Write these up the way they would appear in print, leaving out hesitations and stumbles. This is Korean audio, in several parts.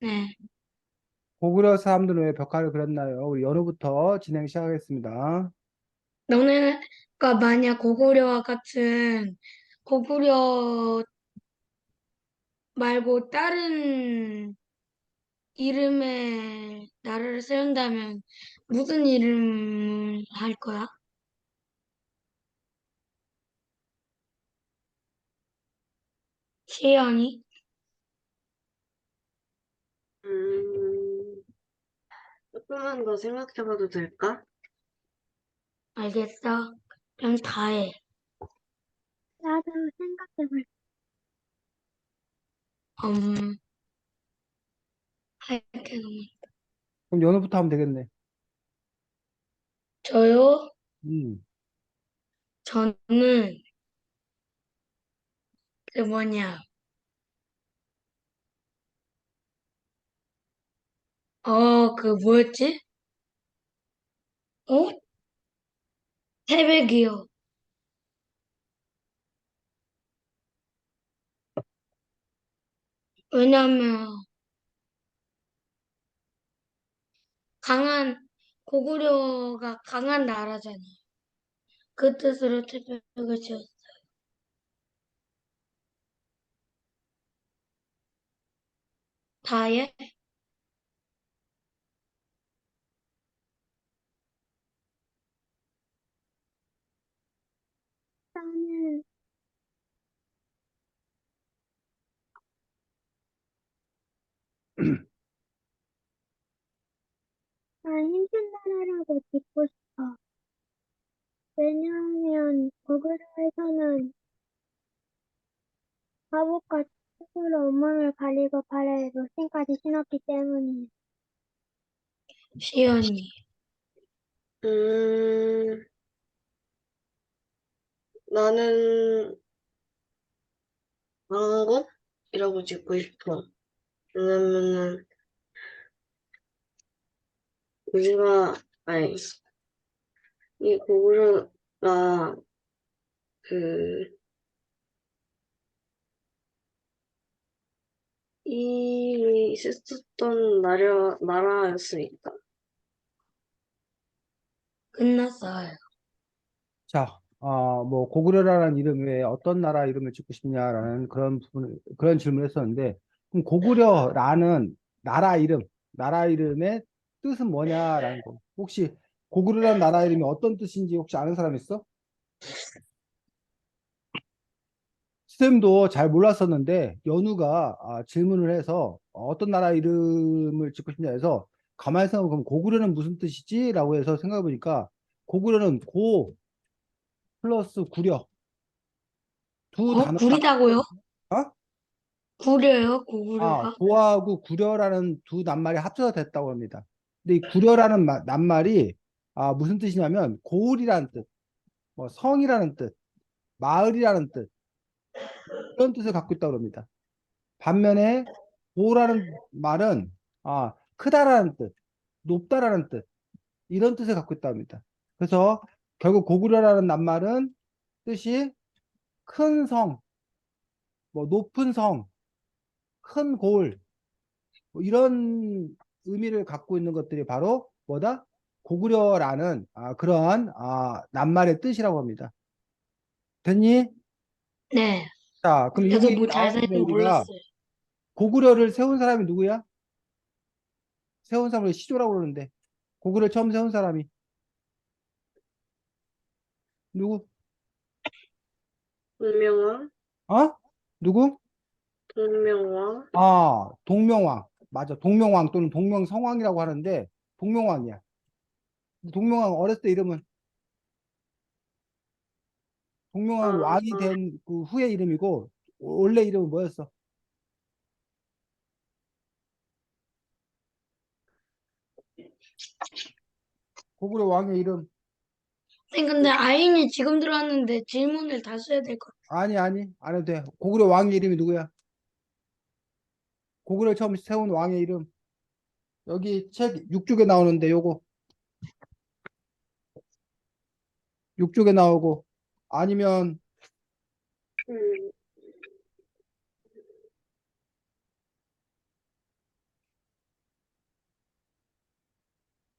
네. 고구려 사람들은 왜 벽화를 그렸나요? 우리 연우부터 진행 시작하겠습니다. 너네가 만약 고구려와 같은 고구려 말고 다른 이름의 나라를 세운다면 무슨 이름을 할 거야? 시연이? 음, 조금만 더 생각해봐도 될까? 알겠어. 그럼 다 해. 나도 생각해볼. 음, 할게. 그럼 연우부터 하면 되겠네. 저요? 음, 저는 그 뭐냐? 그 뭐였지? 어? 태백이요. 왜냐면 강한 고구려가 강한 나라잖아. 그 뜻으로 태백을 지었어. 다예? 나는, 난 힘든 나라라고 짓고 싶어. 왜냐하면, 고구려에서는 바보과 스스로 온몸을 가리고 발에 로신까지 신었기 때문이야. 시연이. 음, 나는 왕건이라고 짓고 싶어. 왜냐면은, 우리가, 아니, 이 고구려가 그, 이미 있었던 나라였으니까. 끝났어요. 자, 뭐 고구려라는 이름 외에 어떤 나라 이름을 짓고 싶냐라는 그런 질문을 했었는데, 그럼 고구려라는 나라 이름의 뜻은 뭐냐라는 거. 혹시 고구려라는 나라 이름이 어떤 뜻인지 혹시 아는 사람 있어? 쌤도 잘 몰랐었는데 연우가 질문을 해서 어떤 나라 이름을 짓고 싶냐 해서 가만히 생각해보면 고구려는 무슨 뜻이지? 라고 해서 생각해보니까 고구려는 고 플러스 구려 두 단어가 구리다고요? 어? 구려요, 고구려가? 고하고 구려라는 두 낱말이 합쳐서 됐다고 합니다. 근데 이 구려라는 낱말이 무슨 뜻이냐면 고을이라는 뜻, 뭐 성이라는 뜻, 마을이라는 뜻 이런 뜻을 갖고 있다고 합니다. 반면에 고라는 말은 크다라는 뜻, 높다라는 뜻 이런 뜻을 갖고 있다고 합니다. 그래서 결국 고구려라는 낱말은 뜻이 큰 성, 뭐 높은 성, 큰 고을 뭐 이런 의미를 갖고 있는 것들이 바로 뭐다? 고구려라는 그러한 낱말의 뜻이라고 합니다. 됐니? 네. 자, 그럼 저도 여기 뭐 나온 김에 자세히 우리가 몰랐어요. 고구려를 세운 사람이 누구야? 세운 사람을 시조라고 그러는데 고구려를 처음 세운 사람이 누구? 동명왕? 어? 누구? 동명왕? 동명왕. 맞아. 동명왕 또는 동명성왕이라고 하는데 동명왕이야. 동명왕 어렸을 때 이름은 동명왕 아, 왕이 된 그 후의 이름이고 원래 이름은 뭐였어? 고구려 왕의 이름. 선 근데 아인이 지금 들어왔는데 질문을 다시 해야 될 것 같아요. 아니 안 해도 돼. 고구려 왕의 이름이 누구야? 고구려 처음 세운 왕의 이름. 여기 책 6쪽에 나오는데 요거 6쪽에 나오고 아니면 음,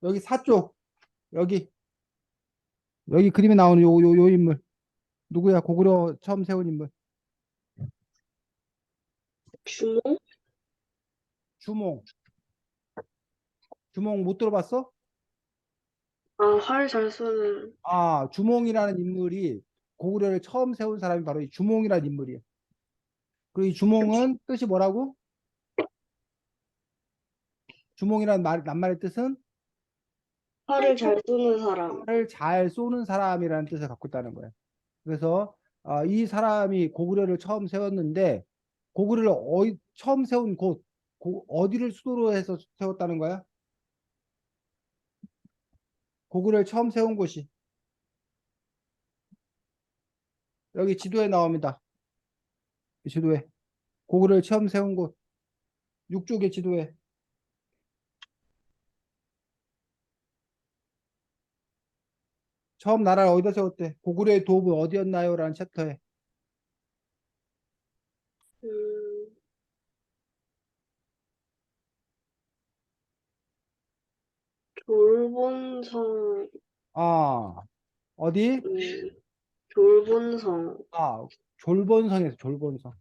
여기 사쪽 여기 그림에 나오는 요 인물 누구야? 고구려 처음 세운 인물. 주몽? 주몽. 주몽 못 들어봤어? 아, 활 잘 쏘는. 아, 주몽이라는 인물이 고구려를 처음 세운 사람이 바로 이 주몽이라는 인물이에요. 그리고 이 주몽은 뜻이 뭐라고? 주몽이라는 낱말의 뜻은 활을 잘 쏘는 사람. 활을 잘 쏘는 사람이라는 뜻을 갖고 있다는 거예요. 그래서 이 사람이 고구려를 처음 세웠는데 고구려를 처음 세운 곳 어디를 수도로 해서 세웠다는 거야? 고구려를 처음 세운 곳이 여기 지도에 나옵니다. 이 지도에 고구려를 처음 세운 곳 육쪽의 지도에 처음 나라를 어디다 세웠대? 고구려의 도읍은 어디였나요? 라는 챕터에 음, 졸본성, 아 어디? 졸본성. 아 졸본성에서 졸본성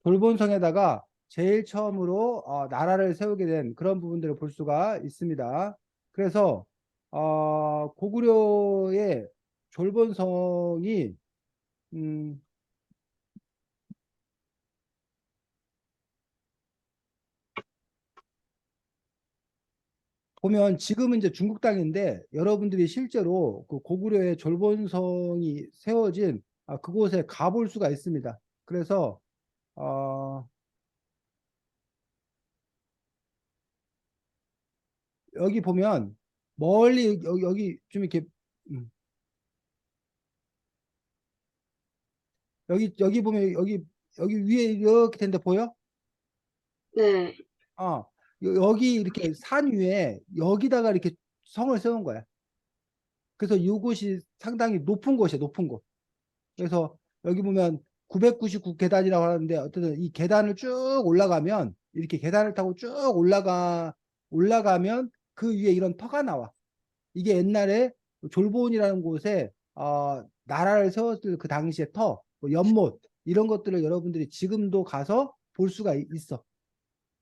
졸본성에다가 제일 처음으로 나라를 세우게 된 그런 부분들을 볼 수가 있습니다. 그래서 고구려의 졸본성이 음, 보면 지금은 이제 중국 땅인데 여러분들이 실제로 그 고구려의 졸본성이 세워진 그곳에 가볼 수가 있습니다. 그래서 어, 여기 보면 멀리 여기 좀 이렇게 음, 여기 보면 여기 위에 이렇게 된데 보여? 네. 어, 여기 이렇게 산 위에 여기다가 이렇게 성을 세운 거야. 그래서 이곳이 상당히 높은 곳이야, 높은 곳. 그래서 여기 보면 999 계단이라고 하는데 어쨌든 이 계단을 쭉 올라가면 이렇게 계단을 타고 쭉 올라가면 그 위에 이런 터가 나와. 이게 옛날에 졸본이라는 곳에 나라를 세웠을 그 당시의 터, 뭐 연못 이런 것들을 여러분들이 지금도 가서 볼 수가 있어.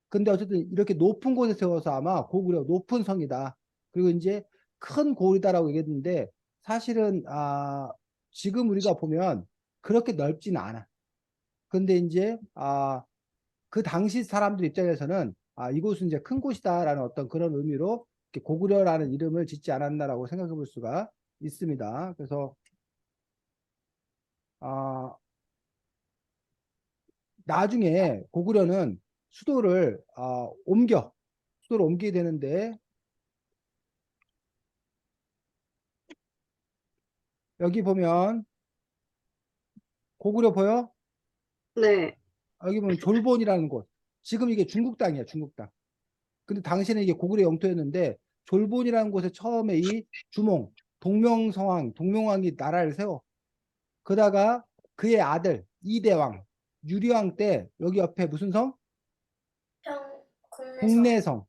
근데 어쨌든 이렇게 높은 곳에 세워서 아마 고구려 높은 성이다. 그리고 이제 큰 고을이다라고 얘기했는데 사실은 지금 우리가 보면 그렇게 넓지는 않아. 근데 이제 그 당시 사람들 입장에서는 이곳은 이제 큰 곳이다라는 어떤 그런 의미로 이렇게 고구려라는 이름을 짓지 않았나라고 생각해 볼 수가 있습니다. 그래서 아, 나중에 고구려는 수도를 옮기게 되는데 여기 보면 고구려 보여? 네. 여기 보면 졸본이라는 곳. 지금 이게 중국 땅이야, 중국 땅. 근데 당시에는 이게 고구려 영토였는데 졸본이라는 곳에 처음에 이 주몽, 동명왕이 나라를 세워. 그러다가 그의 아들 이대왕, 유리왕 때 여기 옆에 무슨 성? 국내성.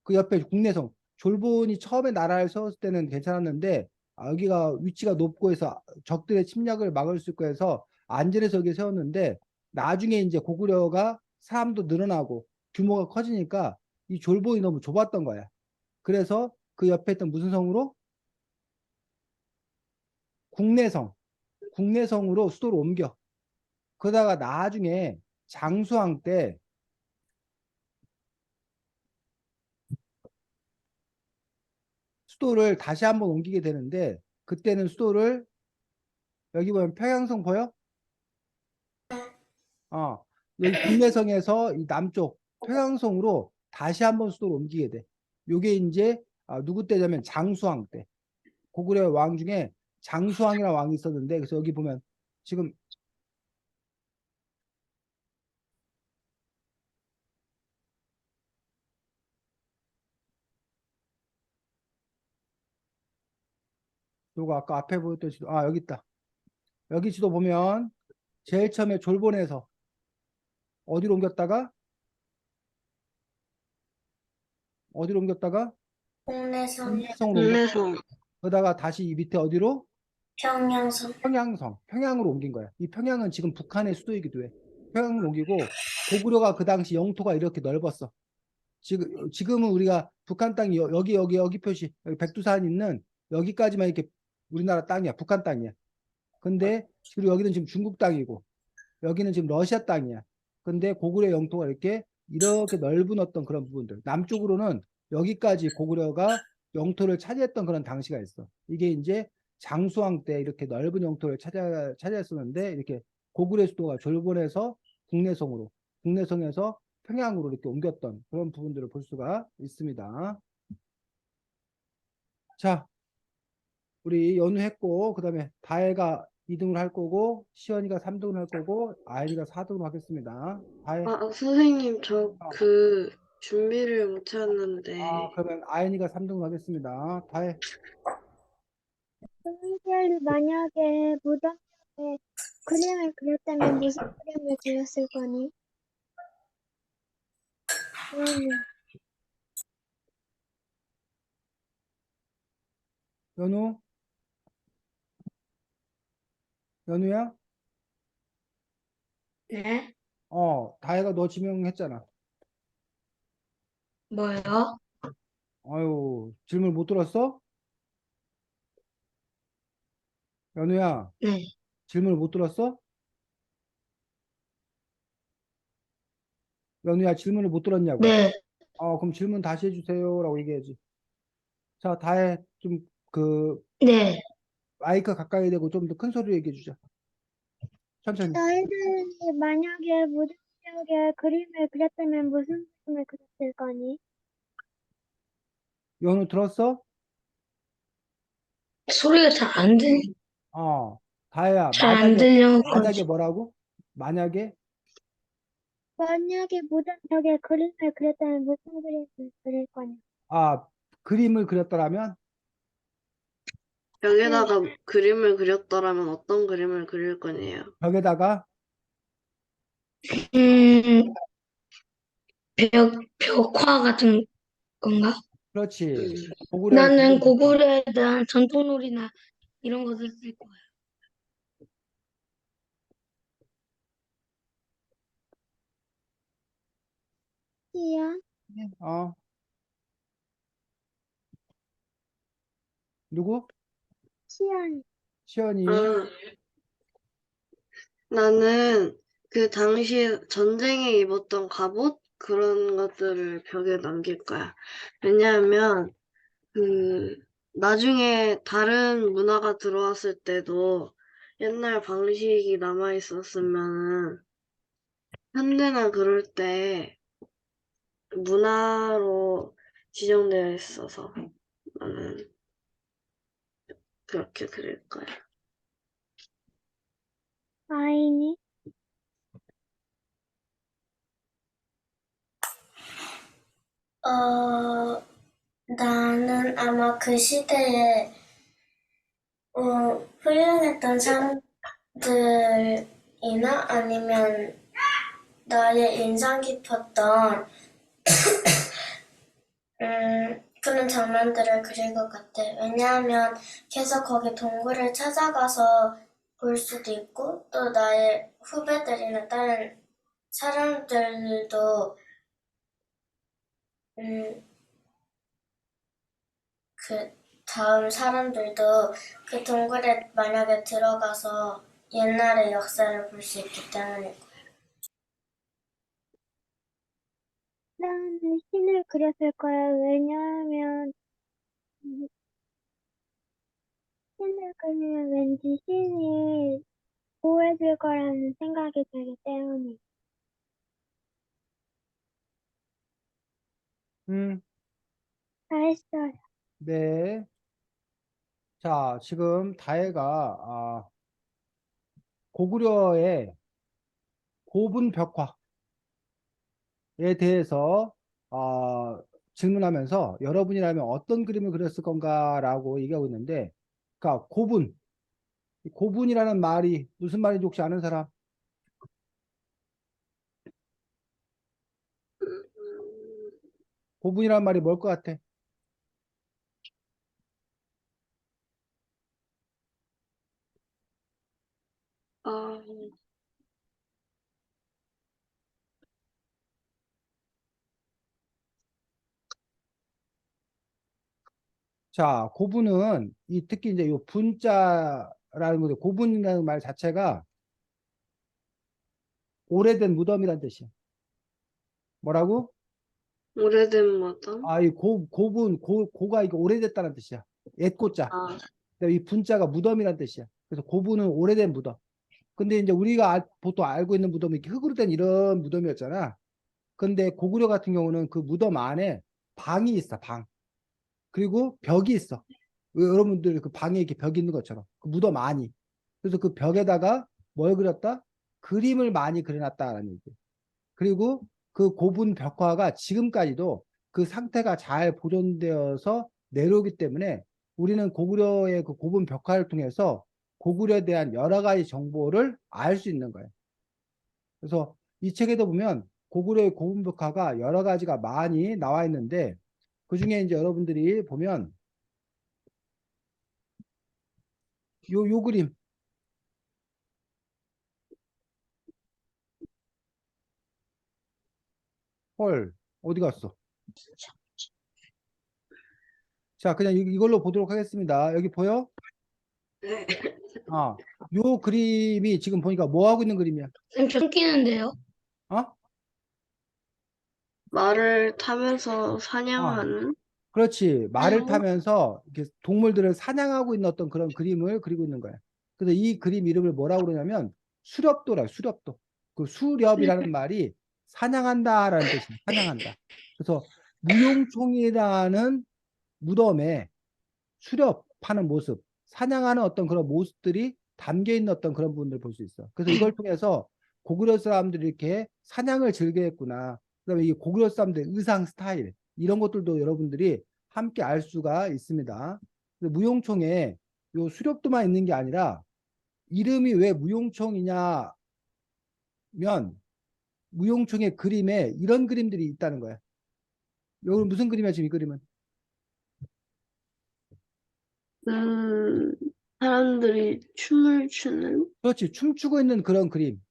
그 옆에 국내성. 졸본이 처음에 나라를 세웠을 때는 괜찮았는데 여기가 위치가 높고 해서 적들의 침략을 막을 수 있고 해서 안전해서 여기 세웠는데 나중에 이제 고구려가 사람도 늘어나고 규모가 커지니까 이 졸본이 너무 좁았던 거야. 그래서 그 옆에 있던 무슨 성으로? 국내성. 국내성으로 수도를 옮겨. 그러다가 나중에 장수왕 때 수도를 다시 한번 옮기게 되는데 그때는 수도를 여기 보면 평양성 보여? 어, 여기 국내성에서 이 남쪽 평양성으로 다시 한번 수도를 옮기게 돼. 요게 이제 누구 때냐면 장수왕 때. 고구려 왕 중에 장수왕이라는 왕이 있었는데 그래서 여기 보면 지금 요거 아까 앞에 보였던 지도 여기 있다. 여기 지도 보면 제일 처음에 졸본에서 어디로 옮겼다가 국내선, 국내성으로 옮겼. 국내성. 그러다가 다시 이 밑에 어디로? 평양선, 평양으로 옮긴 거야. 이 평양은 지금 북한의 수도이기도 해. 평양으로 옮기고 고구려가 그 당시 영토가 이렇게 넓었어. 지금은 우리가 북한 땅이 여기 표시, 여기 백두산 있는 여기까지만 이렇게 우리나라 땅이야. 북한 땅이야. 근데 그리고 여기는 지금 중국 땅이고 여기는 지금 러시아 땅이야. 근데 고구려 영토가 이렇게 넓은 어떤 그런 부분들. 남쪽으로는 여기까지 고구려가 영토를 차지했던 그런 당시가 있어. 이게 이제 장수왕 때 이렇게 넓은 영토를 차지했었는데 이렇게 고구려 수도가 졸본에서 국내성에서 평양으로 이렇게 옮겼던 그런 부분들을 볼 수가 있습니다. 자, 우리 연우했고 그다음에 다혜가 2등을 할 거고 시연이가 3등을 할 거고 아연이가 4등을 하겠습니다. 다혜. 선생님, 저 준비를 못 했는데. 그러면 아연이가 3등을 하겠습니다. 다혜. 동시에 만약에 무덤에 그림을 그렸다면 무슨 그림을 그렸을 거니? 연우. 연우야? 네? 다혜가 너 지명했잖아. 뭐요? 아유, 질문 못 들었어? 연우야, 네. 질문을 못 들었어? 연우야, 질문을 못 들었냐고. 네. 그럼 질문 다시 해주세요라고 얘기해야지. 자, 다혜 좀 네. 마이크 가까이 대고 좀 더 큰 소리로 얘기해 주자. 천천히. 너희들이 만약에 무덤 지역에 그림을 그렸다면 무슨 그림을 그렸을 거니? 연우 들었어? 소리가 다혜야, 잘 안 들려. 만약에 뭐라고? 만약에 만약에 무덤 지역에 그림을 그렸다면 무슨 그림을 그릴 거니? 그림을 그렸더라면 벽에다가 그림을 그렸더라면 어떤 그림을 그릴 거네요. 벽에다가 음, 벽화 같은 건가? 그렇지. 고구려의 나는 기본 고구려에 대한 전통놀이나 이런 것을 쓸 거야. 시연, 어 누구? 시연, 시연이. 나는 그 당시 전쟁에 입었던 갑옷 그런 것들을 벽에 남길 거야. 왜냐하면 나중에 다른 문화가 들어왔을 때도 옛날 방식이 남아 있었으면은 현대나 그럴 때 문화로 지정되어 있어서 나는 그렇게 그릴 거야. 아이니, 나는 아마 그 시대에 훌륭했던 사람들이나 아니면 나의 인상 깊었던 그런 장면들을 그릴 것 같아. 왜냐하면 계속 거기 동굴을 찾아가서 볼 수도 있고 또 나의 후배들이나 다른 사람들도 그 다음 사람들도 그 동굴에 만약에 들어가서 옛날의 역사를 볼 수 있기 때문일 거야. 나는 신을 그렸을 거야. 왜냐하면 신을 그리면 왠지 신이 보호해줄 거라는 생각이 들기 때문에. 다 했어요. 네. 자, 지금 다혜가 고구려의 고분 벽화에 대해서 질문하면서 여러분이라면 어떤 그림을 그렸을 건가라고 얘기하고 있는데, 그러니까 고분이라는 말이 무슨 말인지 혹시 아는 사람? 고분이라는 말이 뭘 것 같아? 자, 고분은 특히 이제 요 분자라는 건데 고분이라는 말 자체가 오래된 무덤이란 뜻이야. 뭐라고? 오래된 무덤? 이 고분 고가 이거 오래됐다는 뜻이야. 옛 고자. 아, 이 분자가 무덤이란 뜻이야. 그래서 고분은 오래된 무덤. 근데 이제 우리가 보통 알고 있는 무덤이 이렇게 흙으로 된 이런 무덤이었잖아. 근데 고구려 같은 경우는 그 무덤 안에 방이 있어, 방. 그리고 벽이 있어. 여러분들 그 방에 이렇게 벽이 있는 것처럼. 그 무덤 안이. 그래서 그 벽에다가 뭘 그렸다? 그림을 많이 그려놨다라는 얘기. 그리고 그 고분 벽화가 지금까지도 그 상태가 잘 보존되어서 내려오기 때문에 우리는 고구려의 그 고분 벽화를 통해서 고구려에 대한 여러 가지 정보를 알 수 있는 거예요. 그래서 이 책에도 보면 고구려의 고분 벽화가 여러 가지가 많이 나와 있는데 그 중에 이제 여러분들이 보면 요 그림. 헐, 어디 갔어? 자, 그냥 이걸로 보도록 하겠습니다. 여기 보여? 네. 요 그림이 지금 보니까 뭐 하고 있는 그림이야? 쌤, 저 끼는데요. 어? 말을 타면서 아, 사냥하는? 그렇지. 말을 어. 타면서 이렇게 동물들을 사냥하고 있는 어떤 그런 그림을 그리고 있는 거야. 그래서 이 그림 이름을 뭐라고 그러냐면 수렵도라, 수렵도. 그 수렵이라는 말이 사냥한다라는 뜻이야. 사냥한다. 그래서 무용총이라는 무덤에 수렵하는 모습, 사냥하는 어떤 그런 모습들이 담겨 있는 어떤 그런 부분들을 볼 수 있어. 그래서 이걸 통해서 고구려 사람들이 이렇게 사냥을 즐겨했구나. 그다음에 이 고구려 사람들의 의상 스타일 이런 것들도 여러분들이 함께 알 수가 있습니다. 무용총에 요 수렵도만 있는 게 아니라 이름이 왜 무용총이냐면 무용총의 그림에 이런 그림들이 있다는 거야. 이건 무슨 그림이야 지금 이 그림은? 사람들이 춤을 추는? 그렇지. 춤추고 있는 그런 그림.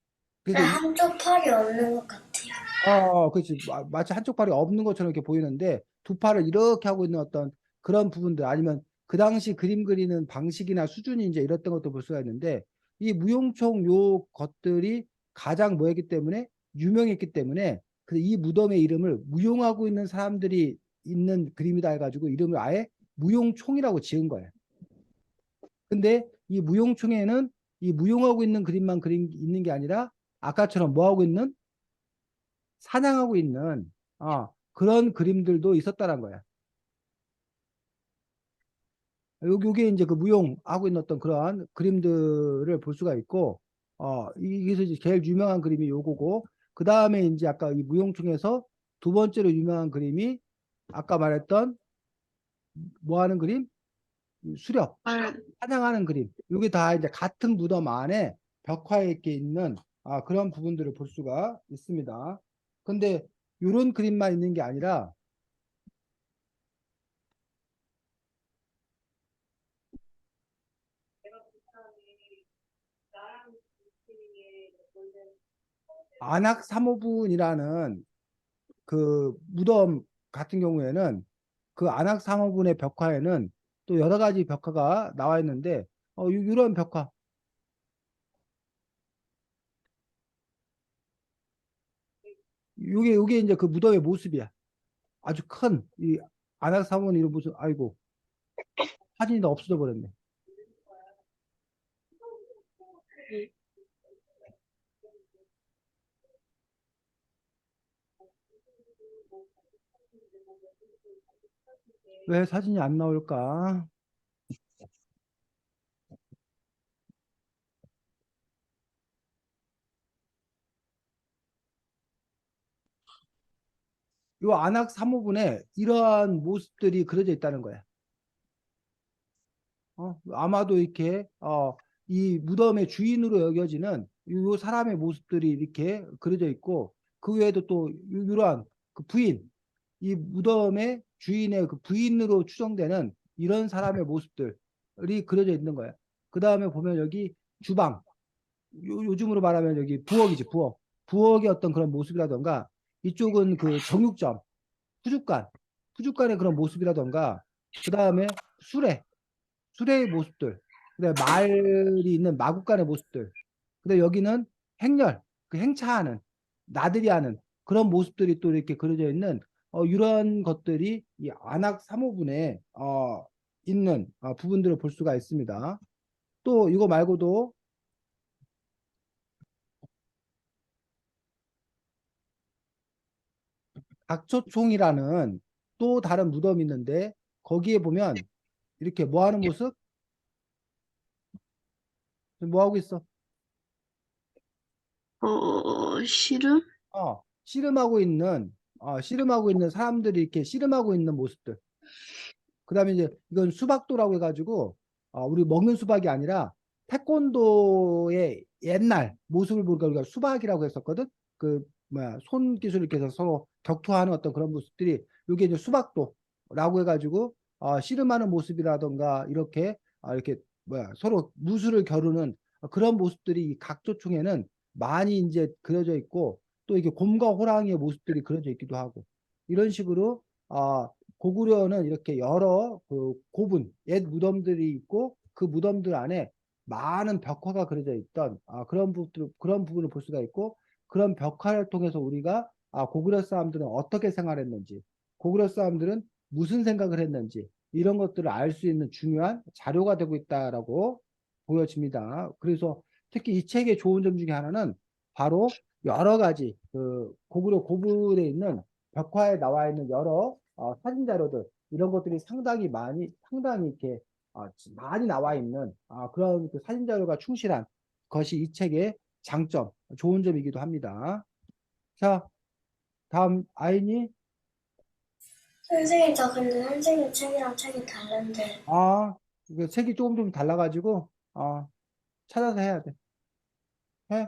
그래서 한쪽 팔이 없는 것 같아요. 그렇지. 마치 한쪽 팔이 없는 것처럼 이렇게 보이는데 두 팔을 이렇게 하고 있는 어떤 그런 부분들 아니면 그 당시 그림 그리는 방식이나 수준이 이제 이랬던 것도 볼 수가 있는데 이 무용총 요 것들이 가장 뭐였기 때문에 유명했기 때문에 이 무덤의 이름을 무용하고 있는 사람들이 있는 그림이다 해가지고 이름을 아예 무용총이라고 지은 거예요. 근데 이 무용총에는 이 무용하고 있는 그림만 있는 게 아니라 아까처럼 뭐 하고 있는 사냥하고 있는 그런 그림들도 있었다는 거야. 요게 이제 그 무용하고 있는 어떤 그러한 그림들을 볼 수가 있고, 이게 이제 제일 유명한 그림이 요거고, 그 다음에 이제 아까 이 무용총에서 두 번째로 유명한 그림이 아까 말했던 뭐 하는 그림? 수렵, 사냥하는 그림. 요게 다 이제 같은 무덤 안에 벽화에 이렇게 있는 그런 부분들을 볼 수가 있습니다. 근데 요런 그림만 있는 게 아니라 안악삼호분이라는 그 무덤 같은 경우에는 그 안악삼호분의 벽화에는 또 여러 가지 벽화가 나와 있는데 이런 벽화 요게 이제 그 무덤의 모습이야. 아주 큰 이 안악삼호분 이런 모습. 아이고 사진이 다 없어져 버렸네. 왜 사진이 안 나올까? 요 안악삼호분에 이러한 모습들이 그려져 있다는 거야. 아마도 이렇게 이 무덤의 주인으로 여겨지는 요 사람의 모습들이 이렇게 그려져 있고 그 외에도 또 이러한 그 부인, 이 무덤의 주인의 그 부인으로 추정되는 이런 사람의 모습들이 그려져 있는 거야. 그 다음에 보면 여기 주방, 요즘으로 말하면 여기 부엌이지, 부엌. 부엌의 어떤 그런 모습이라던가 이쪽은 그 정육점, 푸주간, 푸주간의 그런 모습이라던가 그 다음에 수레의 모습들, 그다음에 말이 있는 마구간의 모습들, 그다음에 여기는 행렬, 그 행차하는 나들이 하는 그런 모습들이 또 이렇게 그려져 있는 이런 것들이 이 안악 3호분에 있는 부분들을 볼 수가 있습니다. 또 이거 말고도 각초총이라는 또 다른 무덤이 있는데 거기에 보면 이렇게 뭐 하는 모습? 뭐 하고 있어? 씨름? 씨름하고 있는 사람들이 이렇게 씨름하고 있는 모습들. 그다음에 이제 이건 수박도라고 해가지고 우리 먹는 수박이 아니라 태권도의 옛날 모습을 보니까 우리가 수박이라고 했었거든. 그 뭐야 손 기술 이렇게 해서 서로 격투하는 어떤 그런 모습들이 이게 이제 수박도라고 해가지고 씨름하는 모습이라던가 이렇게 뭐야 서로 무술을 겨루는 그런 모습들이 이 각조총에는 많이 이제 그려져 있고 또 이게 곰과 호랑이의 모습들이 그려져 있기도 하고 이런 식으로 고구려는 이렇게 여러 그 고분, 옛 무덤들이 있고 그 무덤들 안에 많은 벽화가 그려져 있던 그런 부분을 볼 수가 있고 그런 벽화를 통해서 우리가 고구려 사람들은 어떻게 생활했는지, 고구려 사람들은 무슨 생각을 했는지 이런 것들을 알 수 있는 중요한 자료가 되고 있다라고 보여집니다. 그래서 특히 이 책의 좋은 점 중에 하나는 바로 여러 가지 그 고구려 고분에 있는 벽화에 나와 있는 여러 사진 자료들 이런 것들이 상당히 이렇게 많이 나와 있는 그런 그 사진 자료가 충실한 것이 이 책의 장점, 좋은 점이기도 합니다. 자, 다음 아이니. 선생님, 저 근데 선생님 책이랑 책이 다른데. 이거 책이 조금 달라가지고 찾아서 해야 돼. 해?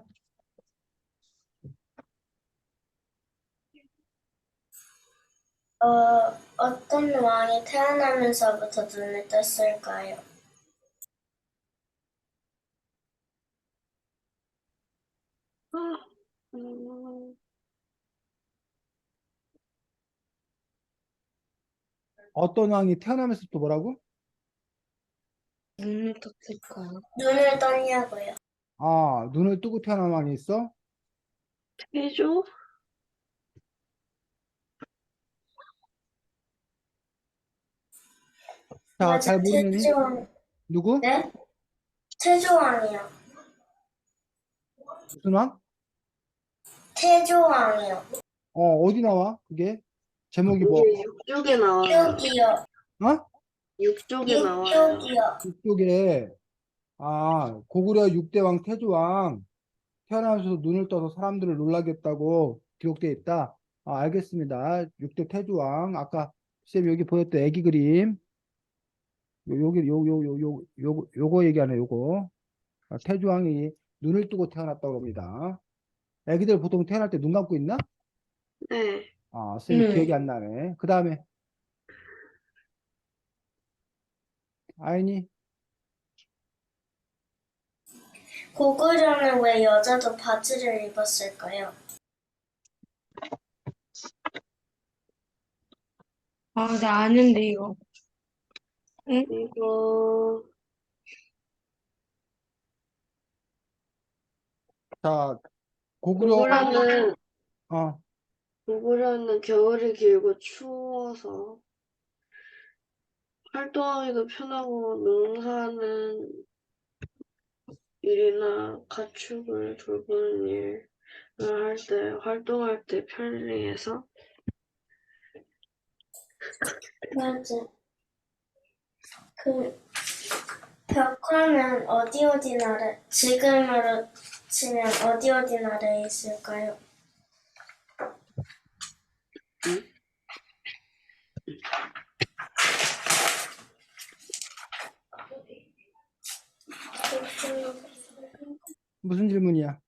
어떤 왕이 태어나면서부터 눈을 떴을까요? 아, 음, 어떤 왕이 태어나면서 또 뭐라고? 눈을 떴을까? 눈을 떴냐고요. 눈을 뜨고 태어난 왕이 있어? 태조? 자, 맞아, 잘 모르니? 태조왕. 누구? 네? 태조왕이요. 무슨 왕? 태조왕이요. 어디 나와? 그게? 제목이 뭐? 이게 육쪽에 나와요. 육쪽이요. 어? 육쪽에 나와요. 육쪽이요. 이쪽에, 고구려 6대왕 태조왕 태어나면서 눈을 떠서 사람들을 놀라게 했다고 기록되어 있다. 알겠습니다. 6대 태조왕. 아까 쌤 여기 보였던 애기 그림. 요거 얘기하네, 요거. 태조왕이 눈을 뜨고 태어났다고 합니다. 애기들 보통 태어날 때 눈 감고 있나? 네. 쌤이 네. 기억이 안 나네. 그 다음에, 아이니, 고구려는 왜 여자도 바지를 입었을까요? 나 아는데, 이거. 응? 이거, 자, 고구려, 고구려는, 어, 고구려는 겨울이 길고 추워서 활동하기도 편하고 농사는 일이나 가축을 돌보는 일을 활동할 때 편리해서 맞아. 그 벽화는 어디 나라, 지금으로 치면 어디 나라에 있을까요? 무슨 질문이야?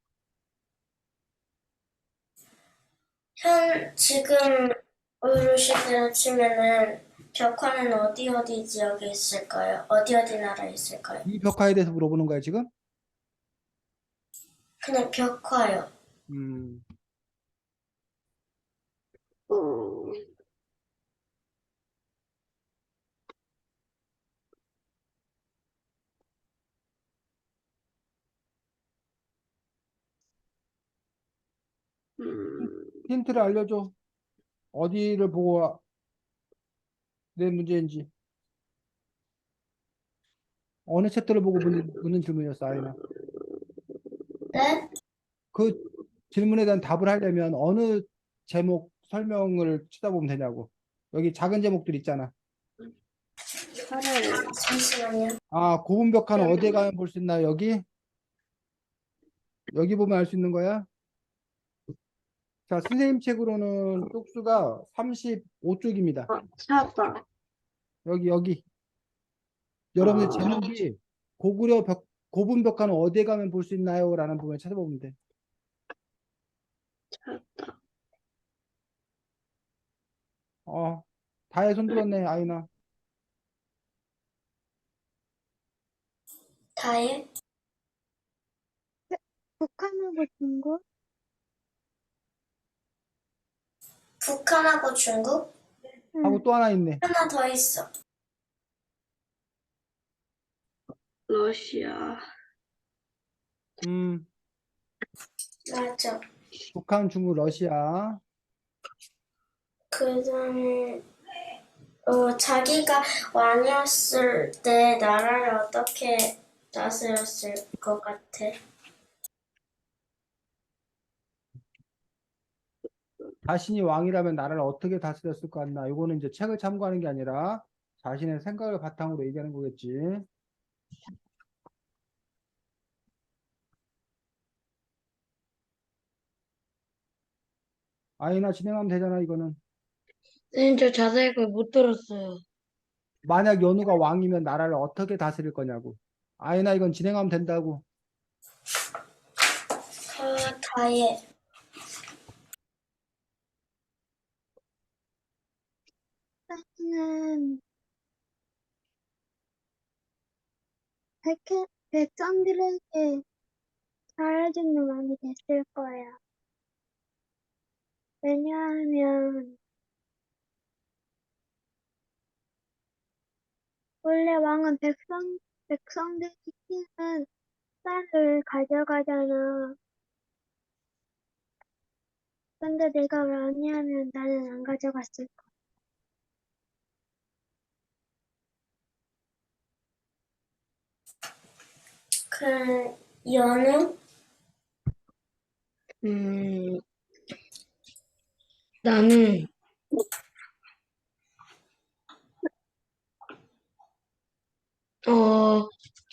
지금으로 시대로 치면은 벽화는 어디 지역에 있을까요? 어디 나라에 있을까요? 이 벽화에 대해서 물어보는 거야, 지금? 그냥 벽화요. 음, 어, 힌트를 알려줘. 어디를 보고 낸 문제인지. 어느 챕터를 보고 묻는 질문이었어, 아이나. 네? 그 질문에 대한 답을 하려면 어느 제목 설명을 쳐다보면 되냐고. 여기 작은 제목들 있잖아. 잠시만요. 아, 고분벽화는 어디에 가면 볼 수 있나요? 여기 보면 알 수 있는 거야? 자, 선생님 책으로는 쪽수가 35쪽입니다. 찾았다. 여기. 여러분의 제목이 고분벽화는 어디에 가면 볼 수 있나요? 라는 부분을 찾아보면 돼. 찾았다. 다해 손 들었네, 아이나. 다일? 북한하고 중국? 북한하고 중국? 하고 또 하나 있네. 하나 더 있어. 러시아. 맞아. 북한, 중국, 러시아. 그 다음에, 자기가 왕이었을 때 나라를 어떻게 다스렸을 것 같아? 자신이 왕이라면 나라를 어떻게 다스렸을 것 같나? 이거는 이제 책을 참고하는 게 아니라 자신의 생각을 바탕으로 얘기하는 거겠지. 아이나 진행하면 되잖아, 이거는. 선생님, 저 자세히 그걸 못 들었어요. 만약 연우가 왕이면 나라를 어떻게 다스릴 거냐고. 아이나 이건 진행하면 된다고. 다일. 나는 백성들에게 잘해주는 왕이 됐을 거야. 왜냐하면 원래 왕은 백성들이 시키는 쌀을 가져가잖아. 근데 내가 왕이 하면 나는 안 가져갔을 거야. 그, 연우? 음, 나는,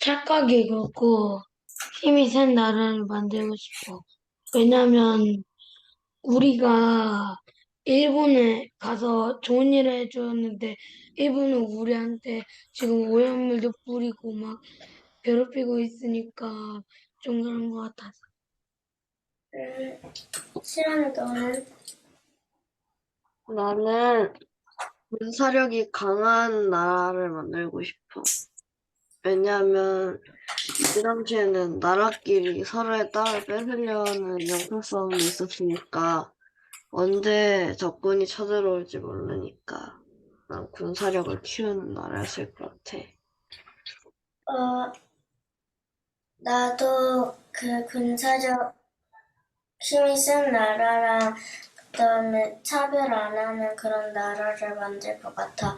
착하게 걷고 힘이 센 나라를 만들고 싶어. 왜냐면, 우리가 일본에 가서 좋은 일을 해주었는데, 일본은 우리한테 지금 오염물도 뿌리고 막 괴롭히고 있으니까 좀 그런 것 같아서. 시연이 너는? 나는 군사력이 강한 나라를 만들고 싶어. 왜냐하면 그 당시에는 나라끼리 서로의 땅을 뺏으려는 영토 싸움도 있었으니까 언제 적군이 쳐들어올지 모르니까 난 군사력을 키우는 나라였을 것 같아. 나도 그 군사적 힘이 센 나라랑 그다음에 차별 안 하는 그런 나라를 만들 것 같아.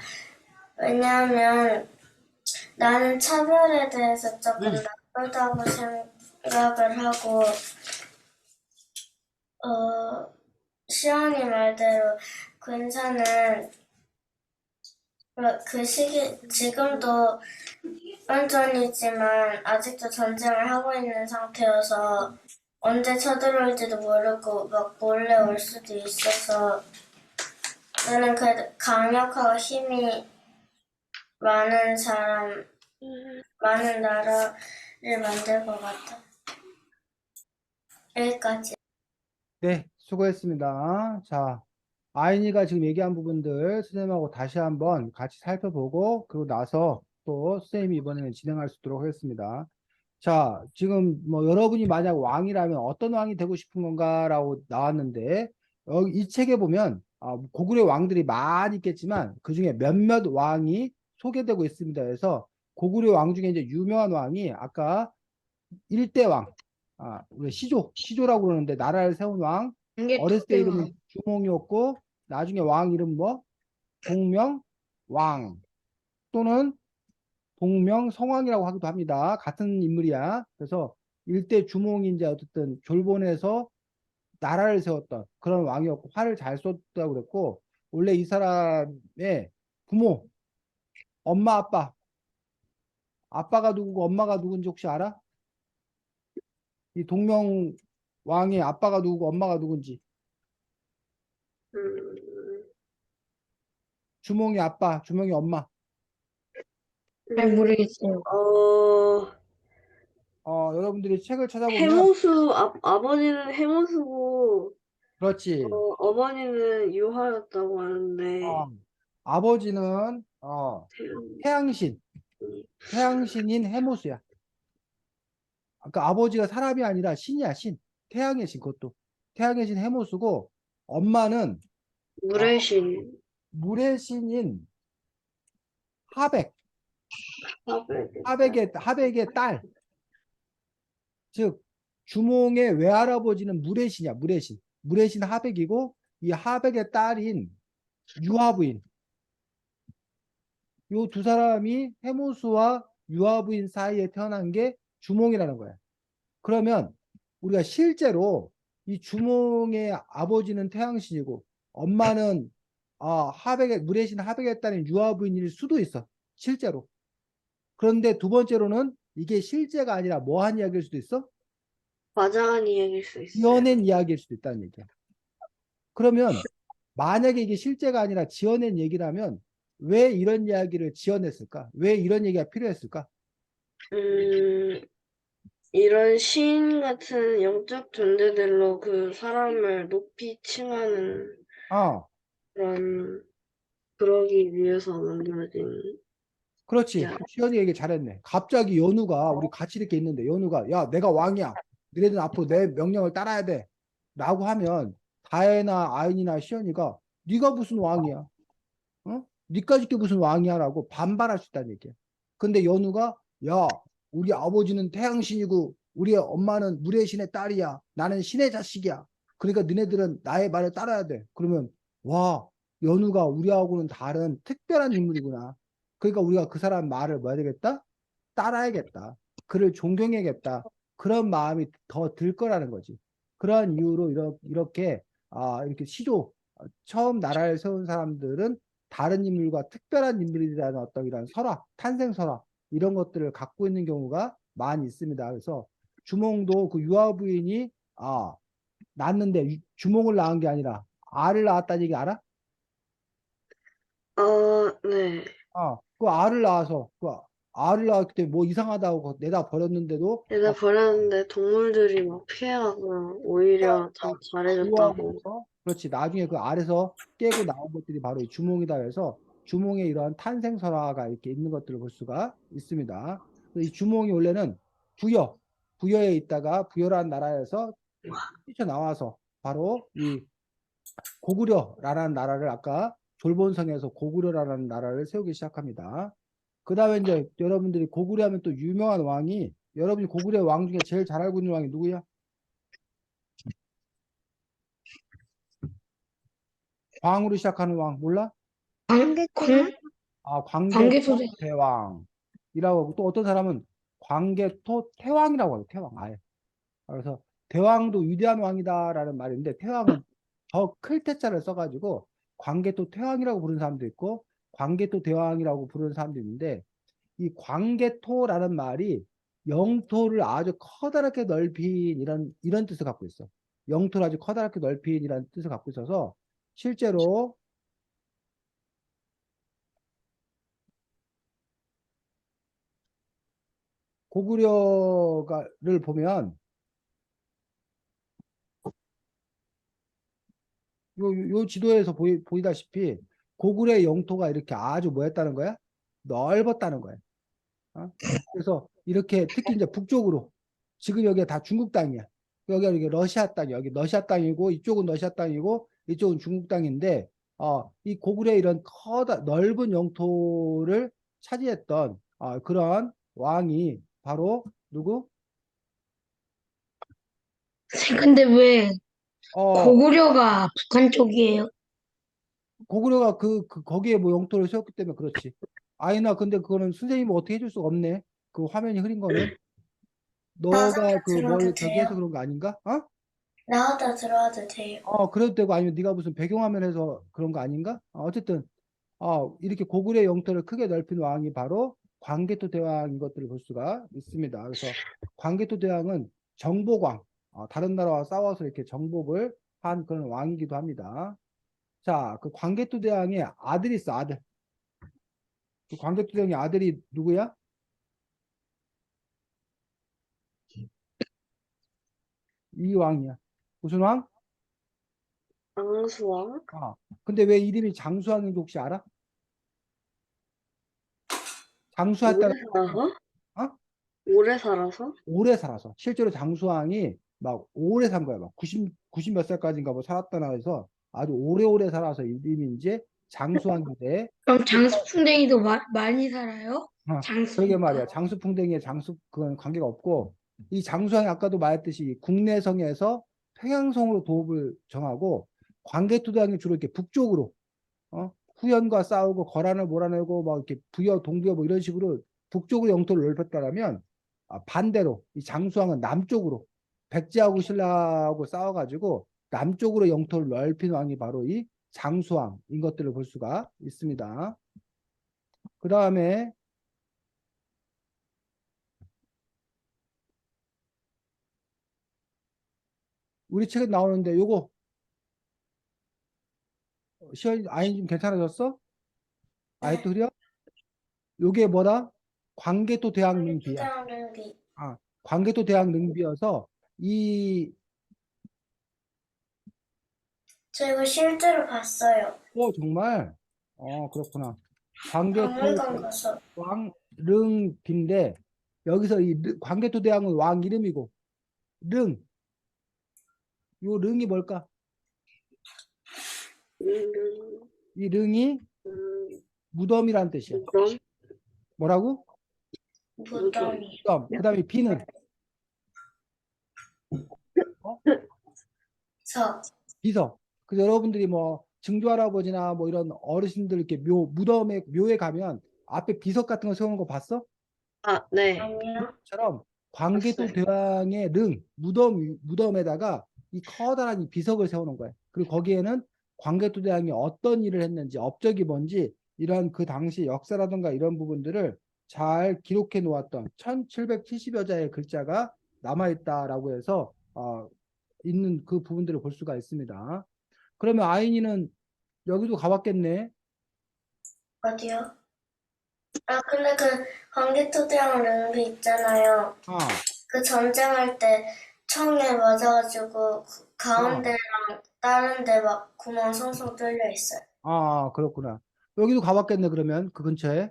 왜냐하면 나는 차별에 대해서 조금 나쁘다고 생각을 하고, 시연이 말대로 군사는 그 시기, 지금도 혼전이지만 아직도 전쟁을 하고 있는 상태여서 언제 쳐들어올지도 모르고 막 몰래 올 수도 있어서 나는 그 강력하고 힘이 많은 많은 나라를 만들 것 같아. 여기까지. 네, 수고했습니다. 자, 아이니가 지금 얘기한 부분들 선생님하고 다시 한번 같이 살펴보고 그러고 나서 또 선생님이 이번에는 진행할 수 있도록 하겠습니다. 자, 지금 뭐 여러분이 만약 왕이라면 어떤 왕이 되고 싶은 건가라고 나왔는데 여기 이 책에 보면 고구려 왕들이 많이 있겠지만 그중에 몇몇 왕이 소개되고 있습니다. 그래서 고구려 왕 중에 이제 유명한 왕이 아까 일대 왕, 우리 시조라고 그러는데 나라를 세운 왕, 이게 어렸을 때 이름은 토대왕. 주몽이었고 나중에 왕 이름 뭐? 동명왕 또는 동명성왕이라고 하기도 합니다. 같은 인물이야. 그래서 일대 주몽이 이제 어쨌든 졸본에서 나라를 세웠던 그런 왕이었고 활을 잘 쏘았다고 그랬고 원래 이 사람의 부모, 엄마, 아빠가 누구고 엄마가 누군지 혹시 알아? 이 동명왕의 아빠가 누구고 엄마가 누군지. 음, 주몽이 아빠, 주몽이 엄마. 잘 모르겠어요. 여러분들이 책을 찾아보면 해모수, 아버지는 해모수고, 그렇지. 어머니는 유화였다고 하는데, 어, 아버지는 태양신, 태양신인 해모수야. 그러니까 아버지가 사람이 아니라 신이야, 신. 태양의 신, 그것도. 태양의 신 해모수고, 엄마는 물의 신, 물의 신인 하백, 하백, 하백의 딸. 즉, 주몽의 외할아버지는 물의 신이야, 물의 신. 물의 신 하백이고, 이 하백의 딸인 유화부인. 요 두 사람이 해모수와 유아부인 사이에 태어난 게 주몽이라는 거야. 그러면 우리가 실제로 이 주몽의 아버지는 태양신이고 엄마는 하백의 물의 신 하백의 딸인 유아부인일 수도 있어. 실제로. 그런데 두 번째로는 이게 실제가 아니라 뭐한 이야기일 수도 있어? 과장한 이야기일 수 있어요. 지어낸 이야기일 수도 있다는 얘기야. 그러면 만약에 이게 실제가 아니라 지어낸 얘기라면 왜 이런 이야기를 지어냈을까? 왜 이런 얘기가 필요했을까? 이런 시인 같은 영적 존재들로 그 사람을 높이 칭하는 어, 그러기 위해서 만들어진 그렇지. 야. 시연이 얘기 잘했네. 갑자기 연우가 우리 같이 이렇게 있는데 연우가 야 내가 왕이야. 너희들 앞으로 내 명령을 따라야 돼. 라고 하면 다혜나 아인이나 시연이가 네가 무슨 왕이야? 어? 니까짓 게 무슨 왕이야? 라고 반발할 수 있다는 얘기야. 근데 연우가 야 우리 아버지는 태양신이고 우리 엄마는 물의 신의 딸이야. 나는 신의 자식이야. 그러니까 너네들은 나의 말을 따라야 돼. 그러면 와 연우가 우리하고는 다른 특별한 인물이구나. 그러니까 우리가 그 사람 말을 뭐 해야 되겠다? 따라야겠다. 그를 존경해야겠다. 그런 마음이 더 들 거라는 거지. 그러한 이유로 이렇게 이렇게 시조 처음 나라를 세운 사람들은 다른 인물과 특별한 인물이라는 어떤 이런 설화, 탄생 설화 이런 것들을 갖고 있는 경우가 많이 있습니다. 그래서 주몽도 그 유아 부인이 낳았는데 주몽을 낳은 게 아니라 알을 낳았다는 얘기 알아? 네. 그 알을 낳아서 그 알을 낳았기 때문에 뭐 이상하다고 내다 버렸는데도 내가 버렸는데 동물들이 막 피해가고 오히려 더 잘해줬다고. 우아해서 그렇지 나중에 그 알에서 깨고 나온 것들이 바로 이 주몽이다 해서 주몽의 이러한 탄생설화가 이렇게 있는 것들을 볼 수가 있습니다. 이 주몽이 원래는 부여에 있다가 부여라는 나라에서 뛰쳐나와서 바로 이 고구려라는 나라를 아까 졸본성에서 고구려라는 나라를 세우기 시작합니다. 그 다음에 이제 여러분들이 고구려 하면 또 유명한 왕이 여러분이 고구려 왕 중에 제일 잘 알고 있는 왕이 누구야? 광으로 시작하는 왕 몰라? 광개토 광개토 광개토대. 대왕이라고 하고 또 어떤 사람은 광개토 태왕이라고 해요. 태왕 아예. 그래서 대왕도 위대한 왕이다라는 말이 있는데 태왕은 더 클 태자를 써가지고 광개토 태왕이라고 부르는 사람도 있고 광개토 대왕이라고 부르는 사람도 있는데 이 광개토라는 말이 영토를 아주 커다랗게 넓힌 이런 뜻을 갖고 있어. 영토를 아주 커다랗게 넓힌 이런 뜻을 갖고 있어서 실제로 고구려를 보면 요 지도에서 보이다시피 고구려의 영토가 이렇게 아주 뭐였다는 거야? 넓었다는 거야. 그래서 이렇게 특히 이제 북쪽으로 지금 여기가 다 중국 땅이야. 여기가 이게 러시아 땅이야. 여기 러시아 땅이고 이쪽은 러시아 땅이고 이쪽은 중국 땅인데 이 고구려의 이런 넓은 영토를 차지했던 그런 왕이 바로 누구? 근데 왜 어, 고구려가 북한 쪽이에요. 고구려가 거기에 뭐 영토를 세웠기 때문에 그렇지. 아이나, 근데 그거는 선생님이 어떻게 해줄 수가 없네. 그 화면이 흐린 거는. 나와서 너가 그 들어도 뭘 저기 해서 돼요? 그런 거 아닌가? 어? 나와다 들어와도 돼요? 그래도 되고 아니면 네가 무슨 배경화면에서 그런 거 아닌가? 어쨌든 이렇게 고구려의 영토를 크게 넓힌 왕이 바로 광개토 대왕인 것들을 볼 수가 있습니다. 그래서 광개토 대왕은 정복왕, 다른 나라와 싸워서 이렇게 정복을 한 그런 왕이기도 합니다. 자, 그 광개토 대왕의 아들이 있어, 아들. 그 광개토 대왕의 아들이 누구야? 이 왕이야. 무슨 왕? 앙수왕? 근데 왜 이름이 장수왕인지 혹시 알아? 오래 장수했다가 살아서? 어? 오래 살아서? 오래 살아서 실제로 장수왕이 막 오래 산 거야. 막 90 몇 살까지인가 뭐 살았다나 해서 아주 오래오래 살아서 이름이 이제 장수왕인데 그럼 장수풍뎅이도 많이 살아요? 그러게 말이야. 장수니까. 장수풍뎅이의 장수 그건 관계가 없고 이 장수왕이 아까도 말했듯이 국내성에서 평양성으로 도읍을 정하고 광개토대왕이 주로 이렇게 북쪽으로 후연과 싸우고 거란을 몰아내고 막 이렇게 부여 동부여 뭐 이런 식으로 북쪽으로 영토를 넓혔다라면 반대로 이 장수왕은 남쪽으로 백제하고 신라하고 싸워가지고 남쪽으로 영토를 넓힌 왕이 바로 이 장수왕인 것들을 볼 수가 있습니다. 그 다음에 우리 책에 나오는데 요거 시연이 아니 좀 괜찮아졌어? 아직도 네. 흐려? 요게 뭐다? 광개토 대왕 능비야. 투자랑 비 광개토 대왕 능비여서 이 저 이거 실제로 봤어요. 정말 그렇구나. 광개토 박물관 가서. 왕릉빈데 여기서 광개토 대왕은 왕 이름이고 릉, 요 릉이 뭘까? 음, 이 릉이 무덤이란 뜻이야. 무덤? 뭐라고? 무덤이. 무덤. 그 다음에 비는 어? 서. 비서. 그래서 여러분들이 뭐 증조 할아버지나 뭐 이런 어르신들 이렇게 묘에 가면 앞에 비석 같은 거 세우는 거 봤어? 아, 네. 아니요. 처럼 광개토 봤어요. 대왕의 무덤에다가 이 커다란 이 비석을 세우는 거예요. 그리고 거기에는 광개토 대왕이 어떤 일을 했는지 업적이 뭔지 이런 그 당시 역사라든가 이런 부분들을 잘 기록해 놓았던 1770여 자의 글자가 남아 있다라고 해서 있는 그 부분들을 볼 수가 있습니다. 그러면 아인이는 여기도 가봤겠네. 어디요? 아, 근데 그 광개토대왕 릉비 있잖아요. 아, 그 전쟁할 때 총에 맞아가지고 가운데랑 다른 데 막 구멍 송송 뚫려 있어요. 그렇구나. 여기도 가봤겠네, 그러면 그 근처에.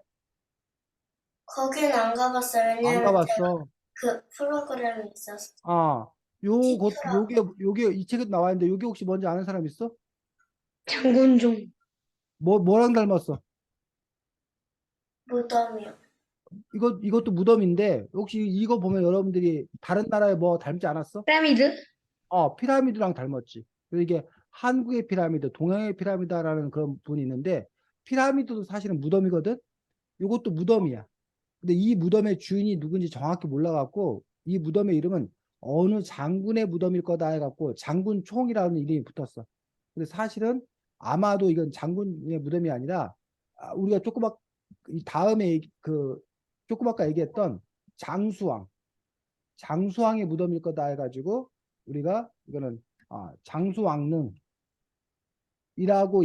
거긴 안 가봤어요. 안 왜냐면 제가 가봤어. 그 프로그램이 있어서. 요게, 티투라 이 책에 나와 있는데, 요게 혹시 뭔지 아는 사람 있어? 장군종. 뭐랑 닮았어? 무덤이요. 이것도 무덤인데, 혹시 이거 보면 여러분들이 다른 나라에 뭐 닮지 않았어? 피라미드? 피라미드랑 닮았지. 그래서 이게 한국의 피라미드, 동양의 피라미드라는 그런 분이 있는데, 피라미드도 사실은 무덤이거든? 이것도 무덤이야. 근데 이 무덤의 주인이 누군지 정확히 몰라갖고, 이 무덤의 이름은 어느 장군의 무덤일 거다 해갖고, 장군총이라는 이름이 붙었어. 근데 사실은 아마도 이건 장군의 무덤이 아니라, 우리가 이 다음에 조금 아까 얘기했던 장수왕, 장수왕의 무덤일 거다 해가지고, 우리가 이거는 장수왕릉이라고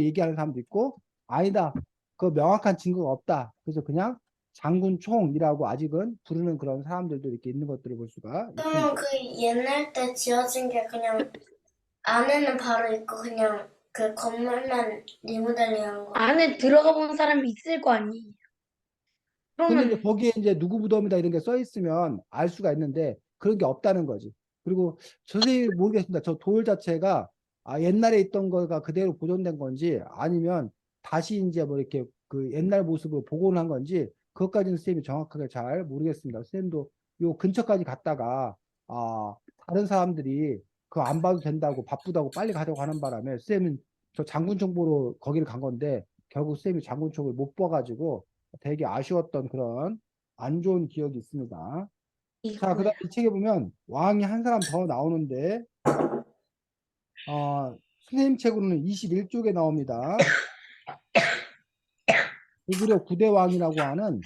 얘기하는 사람도 있고, 아니다. 그 명확한 증거가 없다. 그래서 그냥 장군총이라고 아직은 부르는 그런 사람들도 이렇게 있는 것들을 볼 수가 그러면 있습니다. 그 옛날 때 지어진 게 그냥 안에는 바로 있고 그냥 그 건물만 리모델링한 거. 안에 들어가 본 사람이 있을 거 아니에요. 근데 이제 그러면 거기에 이제 누구 무덤이다 이런 게 써 있으면 알 수가 있는데 그런 게 없다는 거지. 그리고 자세히 모르겠습니다. 저 돌 자체가 옛날에 있던 거가 그대로 보존된 건지 아니면 다시 이제 뭐 이렇게 그 옛날 모습으로 복원한 건지 그것까지는 선생님이 정확하게 잘 모르겠습니다. 선생님도 요 근처까지 갔다가 다른 사람들이 그거 안 봐도 된다고 바쁘다고 빨리 가자고 하는 바람에 쌤은 저 장군총 보러 거기를 간 건데 결국 쌤이 장군총을 못 봐가지고 되게 아쉬웠던 그런 안 좋은 기억이 있습니다. 자, 그다음 이 책에 보면 왕이 한 사람 더 나오는데 선생님 책으로는 21쪽에 나옵니다. 고구려 9대 왕이라고 하는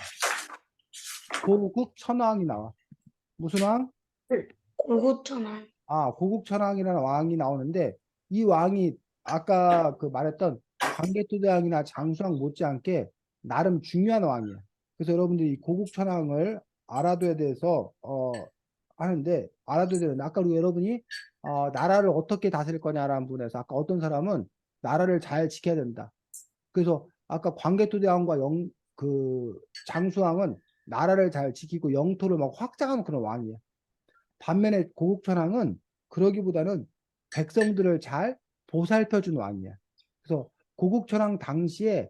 고국 천왕이 나와. 무슨 왕? 고구천왕. 고국 천왕이라는 왕이 나오는데 이 왕이 아까 그 말했던 광개토대왕이나 장수왕 못지않게 나름 중요한 왕이야. 그래서 여러분들이 이 고국 천왕을 알아둬야 돼서 하는데 알아둬야 되는데 아까 우리 여러분이 나라를 어떻게 다스릴 거냐라는 부분에서 아까 어떤 사람은 나라를 잘 지켜야 된다. 그래서 아까 광개토대왕과 그 장수왕은 나라를 잘 지키고 영토를 막 확장하는 그런 왕이야. 반면에 고국천왕은 그러기보다는 백성들을 잘 보살펴준 왕이야. 그래서 고국천왕 당시에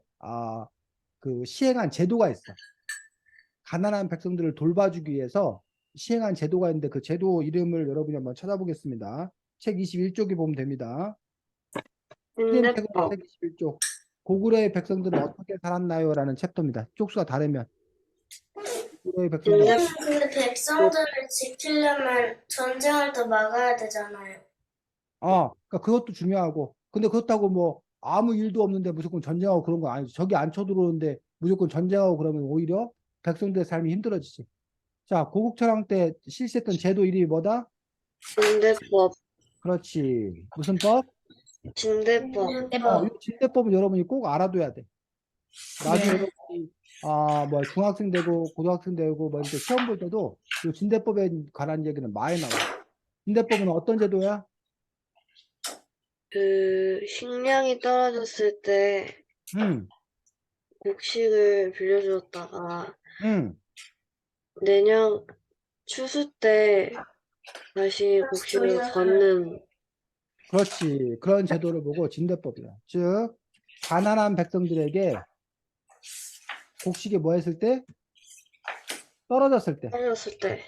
그 시행한 제도가 있어. 가난한 백성들을 돌봐주기 위해서 시행한 제도가 있는데 그 제도 이름을 여러분이 한번 찾아보겠습니다. 책 21쪽에 보면 됩니다. 선생님 책은 진대법. 책 21쪽. 고구려의 백성들은 어떻게 살았나요? 라는 챕터입니다. 쪽수가 다르면 고구려의 백성들은 근데 백성들을 지키려면 전쟁을 또 막아야 되잖아요. 그러니까 그것도 중요하고, 근데 그렇다고 뭐 아무 일도 없는데 무조건 전쟁하고 그런 거 아니지. 적이 안 쳐들어오는데 무조건 전쟁하고 그러면 오히려 백성들의 삶이 힘들어지지. 자, 고국천왕 때 실시했던 제도 이름이 뭐다? 진대법. 그렇지. 무슨 법? 진대법. 이 진대법은 여러분이 꼭 알아둬야 돼. 나중에 네. 여러분이 뭐 중학생 되고 고등학생 되고 뭐 이렇게 시험 볼 때도 이 진대법에 관한 얘기는 많이 나와. 진대법은 어떤 제도야? 그 식량이 떨어졌을 때 응, 곡식을 빌려주었다가 응. 내년 추수 때 다시 곡식을 걷는. 그렇지. 그런 제도를 보고 진대법이야. 즉, 가난한 백성들에게 곡식이 뭐 했을 때? 떨어졌을 때. 떨어졌을 때.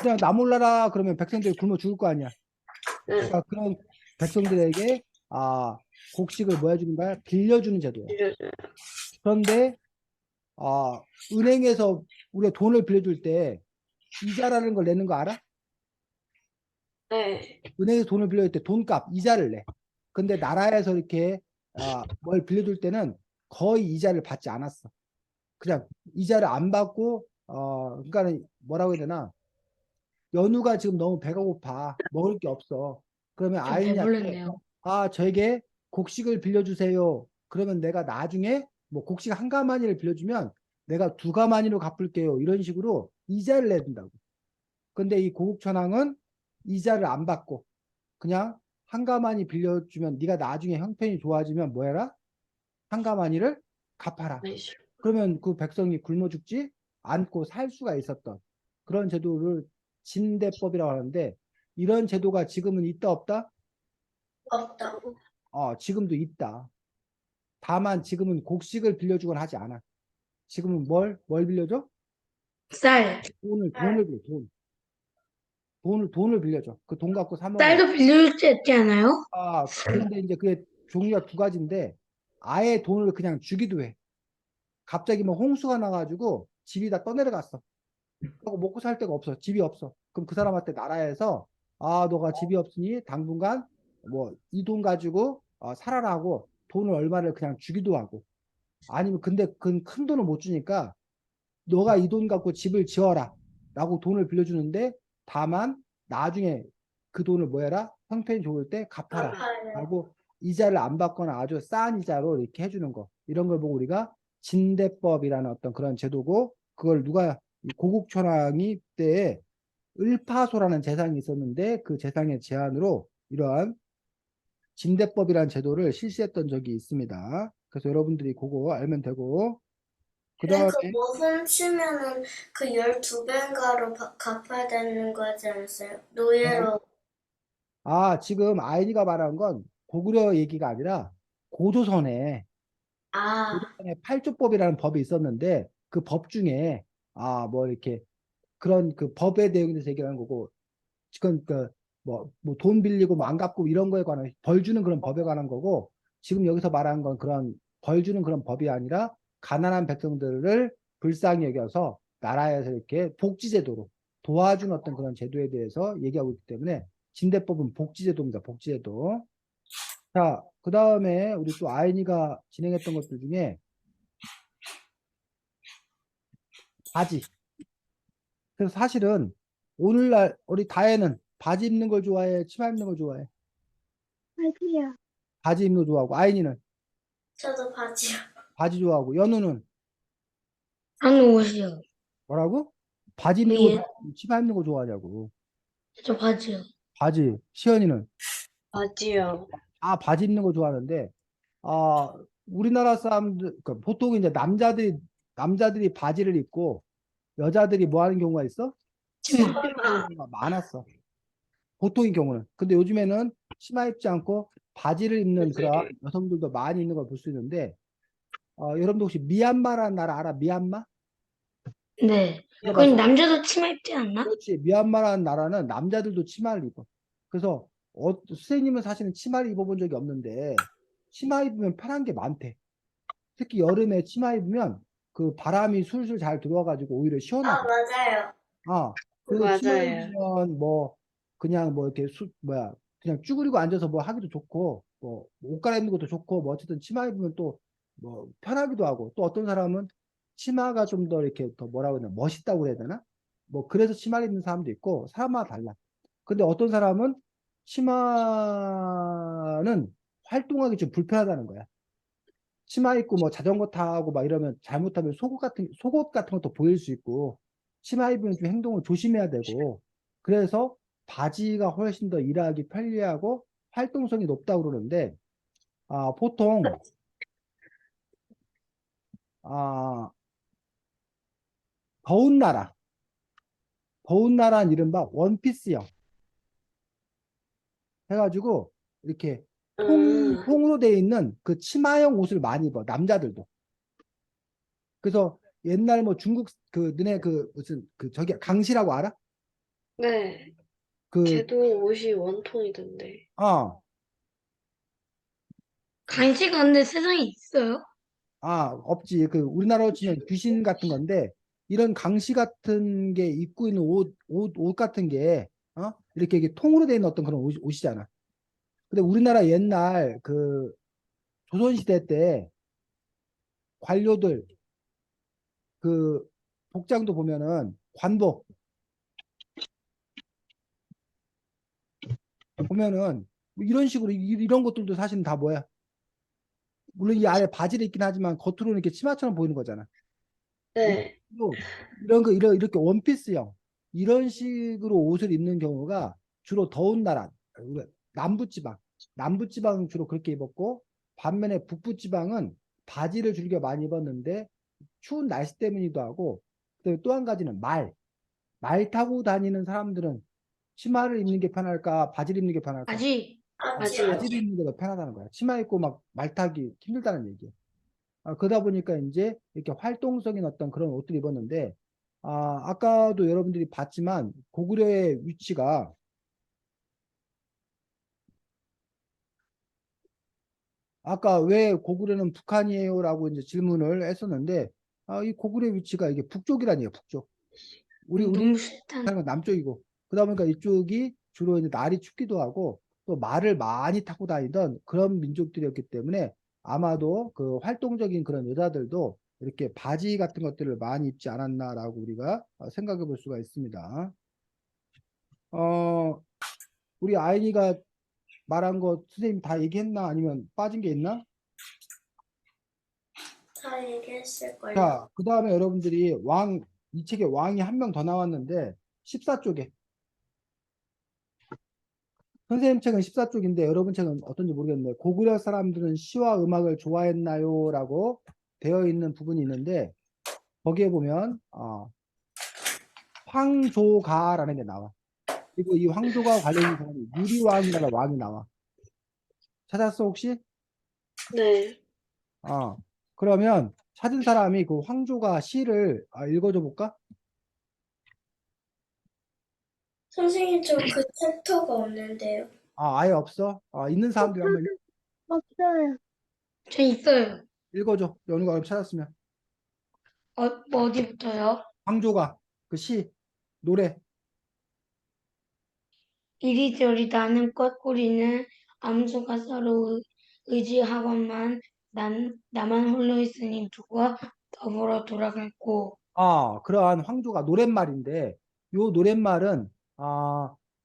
그냥 나 몰라라 그러면 백성들이 굶어 죽을 거 아니야. 네. 그러니까 그런 백성들에게 곡식을 뭐 해주는 거야? 빌려주는 제도야. 빌려줘요. 그런데 은행에서 우리가 돈을 빌려줄 때 이자라는 걸 내는 거 알아? 네. 은행에서 돈을 빌려줄 때 돈값, 이자를 내. 근데 나라에서 이렇게 뭘 빌려줄 때는 거의 이자를 받지 않았어. 그냥 이자를 안 받고 그러니까 뭐라고 해야 되나? 연우가 지금 너무 배가 고파. 먹을 게 없어. 그러면 좀 아이한테 배불렀네요. 저에게 곡식을 빌려주세요. 그러면 내가 나중에 뭐 곡식 한 가마니를 빌려주면 내가 두 가마니로 갚을게요. 이런 식으로 이자를 내야 된다고. 근데 이 고국천왕은 이자를 안 받고 그냥 한 가마니 빌려주면 네가 나중에 형편이 좋아지면 뭐 해라? 한 가마니를 갚아라. 아니죠. 그러면 그 백성이 굶어 죽지 않고 살 수가 있었던 그런 제도를 진대법이라고 하는데 이런 제도가 지금은 있다 없다? 없다. 지금도 있다. 다만 지금은 곡식을 빌려주곤 하지 않아. 지금은 뭘 빌려줘? 쌀. 돈을 빌려, 돈을 빌려줘. 그 돈 갖고 사 먹어. 쌀도 빌려줄 수 있지 않아요? 그런데 이제 그게 종류가 두 가지인데 아예 돈을 그냥 주기도 해. 갑자기 뭐 홍수가 나가지고 집이 다 떠내려갔어. 하고 먹고 살 데가 없어. 집이 없어. 그럼 그 사람한테 나라에서 너가 집이 없으니 당분간 뭐 이 돈 가지고 살아라 하고 돈을 얼마를 그냥 주기도 하고 아니면 근데 그 큰 돈을 못 주니까 너가 이 돈 갖고 집을 지어라 라고 돈을 빌려주는데 다만 나중에 그 돈을 뭐 해라? 형편이 좋을 때 갚아라 라고 이자를 안 받거나 아주 싼 이자로 이렇게 해주는 거 이런 걸 보고 우리가 진대법이라는 어떤 그런 제도고 그걸 누가 고국천왕이 때에 을파소라는 재상이 있었는데 그 재상의 제안으로 이러한 진대법이라는 제도를 실시했던 적이 있습니다. 그래서 여러분들이 그거 알면 되고 그 다음에 뭐 훔치면은 그 12배인가로 갚아야 되는 거지 않았어요? 노예로. 지금 아이디가 말한 건 고구려 얘기가 아니라 고조선에 아, 8조법이라는 법이 있었는데 그 법 중에 뭐 이렇게 그런 그 법의 내용에 대해서 얘기하는 거고 지금 돈 빌리고 뭐 안 갚고 이런 거에 관한 벌 주는 그런 법에 관한 거고, 지금 여기서 말하는 건 그런 벌 주는 그런 법이 아니라 가난한 백성들을 불쌍히 여겨서 나라에서 이렇게 복지제도로 도와준 어떤 그런 제도에 대해서 얘기하고 있기 때문에 진대법은 복지제도입니다. 복지제도. 자, 그 다음에 우리 또 아이니가 진행했던 것들 중에 바지. 그래서 사실은 오늘날 우리 다혜는 바지 입는 걸 좋아해? 치마 입는 걸 좋아해? 바지요. 바지 입는 거 좋아하고, 아이니는 저도 바지요. 바지 좋아하고, 연우는 나는 옷이요. 뭐라고? 바지 입는 거 위에 좋아하고 치마 입는 거 좋아하냐고. 저 바지요. 바지. 시연이는 바지요. 바지 입는 거 좋아하는데, 아, 우리나라 사람들, 보통 이제 남자들이 바지를 입고 여자들이 뭐 하는 경우가 있어? 치마. 치마 입는 경우가 많았어. 보통의 경우는. 근데 요즘에는 치마 입지 않고 바지를 입는 그런 여성들도 많이 있는 걸 볼 수 있는데, 여러분도 혹시 미얀마라는 나라 알아? 미얀마? 네. 들어봤어? 그건 남자도 치마 입지 않나? 그렇지. 미얀마라는 나라는 남자들도 치마를 입어. 그래서 선생님은 사실은 치마를 입어본 적이 없는데 치마 입으면 편한 게 많대. 특히 여름에 치마 입으면 그 바람이 술술 잘 들어와가지고 오히려 아, 시원하대. 맞아요. 그리고 치마 맞아요. 입으면 뭐 그냥 뭐 이렇게 그냥 쭈그리고 앉아서 뭐 하기도 좋고 뭐 옷 갈아입는 것도 좋고 뭐 어쨌든 치마 입으면 또 뭐 편하기도 하고, 또 어떤 사람은 치마가 좀 더 이렇게 더 뭐라고 해야 되나 멋있다고 그래야 되나? 뭐 그래서 치마를 입는 사람도 있고 사람마다 달라. 근데 어떤 사람은 치마는 활동하기 좀 불편하다는 거야. 치마 입고 뭐 자전거 타고 막 이러면 잘못하면 속옷 같은 것도 보일 수 있고, 치마 입으면 좀 행동을 조심해야 되고, 그래서 바지가 훨씬 더 일하기 편리하고 활동성이 높다고 그러는데, 보통 아, 더운 나라는 이른바 원피스형 해가지고 이렇게 음, 통으로 돼 있는 그 치마형 옷을 많이 입어, 남자들도. 그래서 옛날 뭐 중국 너네 무슨 저기 강시라고 알아? 네. 그 걔도 옷이 원통이던데. 어, 간식 근데 세상에 있어요? 없지. 우리나라로 치면 귀신 같은 건데, 이런 강시 같은 게 입고 있는 옷 같은 게, 이렇게 통으로 돼 있는 어떤 그런 옷이잖아. 근데 우리나라 옛날 조선시대 때 관료들 그 복장도 보면은 관복 보면은 뭐 이런 식으로 이런 것들도 사실은 다 뭐야? 물론 이 안에 바지를 입긴 하지만 겉으로는 이렇게 치마처럼 보이는 거잖아. 네. 이렇게 원피스형 이런 식으로 옷을 입는 경우가 주로 더운 나라, 남부지방, 남부지방은 주로 그렇게 입었고, 반면에 북부지방은 바지를 즐겨 많이 입었는데 추운 날씨 때문이기도 하고, 또 한 가지는 말 타고 다니는 사람들은 치마를 입는 게 편할까, 바지를 입는 게 편할까? 바지. 바지요. 바지를 입는 게 더 편하다는 거야. 치마 입고 막 말 타기 힘들다는 얘기야. 그러다 보니까 이제 이렇게 활동적인 어떤 그런 옷들 입었는데, 아까도 여러분들이 봤지만 고구려의 위치가, 아까 왜 고구려는 북한이에요? 라고 이제 질문을 했었는데, 이 고구려의 위치가 이게 북쪽이라니에요, 북쪽. 우리 너무 싫다. 사는 건 남쪽이고, 그러다 보니까 이쪽이 주로 이제 날이 춥기도 하고 또 말을 많이 타고 다니던 그런 민족들이었기 때문에 아마도 그 활동적인 그런 여자들도 이렇게 바지 같은 것들을 많이 입지 않았나라고 우리가 생각해 볼 수가 있습니다. 어, 우리 아이니가 말한 거 선생님 다 얘기했나? 아니면 빠진 게 있나? 다 얘기했을걸요. 자, 그 다음에 여러분들이 이 책에 왕이 한 명 더 나왔는데 14쪽에, 선생님 책은 14쪽인데 여러분 책은 어떤지 모르겠네요. 고구려 사람들은 시와 음악을 좋아했나요? 라고 되어 있는 부분이 있는데, 거기에 보면 황조가라는 게 나와. 그리고 이 황조가 관련된 사람이 유리왕이라는 왕이 나와. 찾았어 혹시? 네. 그러면 찾은 사람이 그 황조가 시를 읽어줘 볼까? 선생님, 저 그 챕터가 없는데요. 아, 아예 없어? 있는 사람들이 한번 없어요. 저 있어요. 읽어줘. 연우가 그럼 찾았으면. 뭐 어디부터요? 황조가 그 시, 노래. 이리저리 나는 꾀꼬리는 암수가 서로 의지하건만 나만 홀로 있으니 누가 더불어 돌아갈꼬. 그러한 황조가 노랫말인데, 요 노랫말은,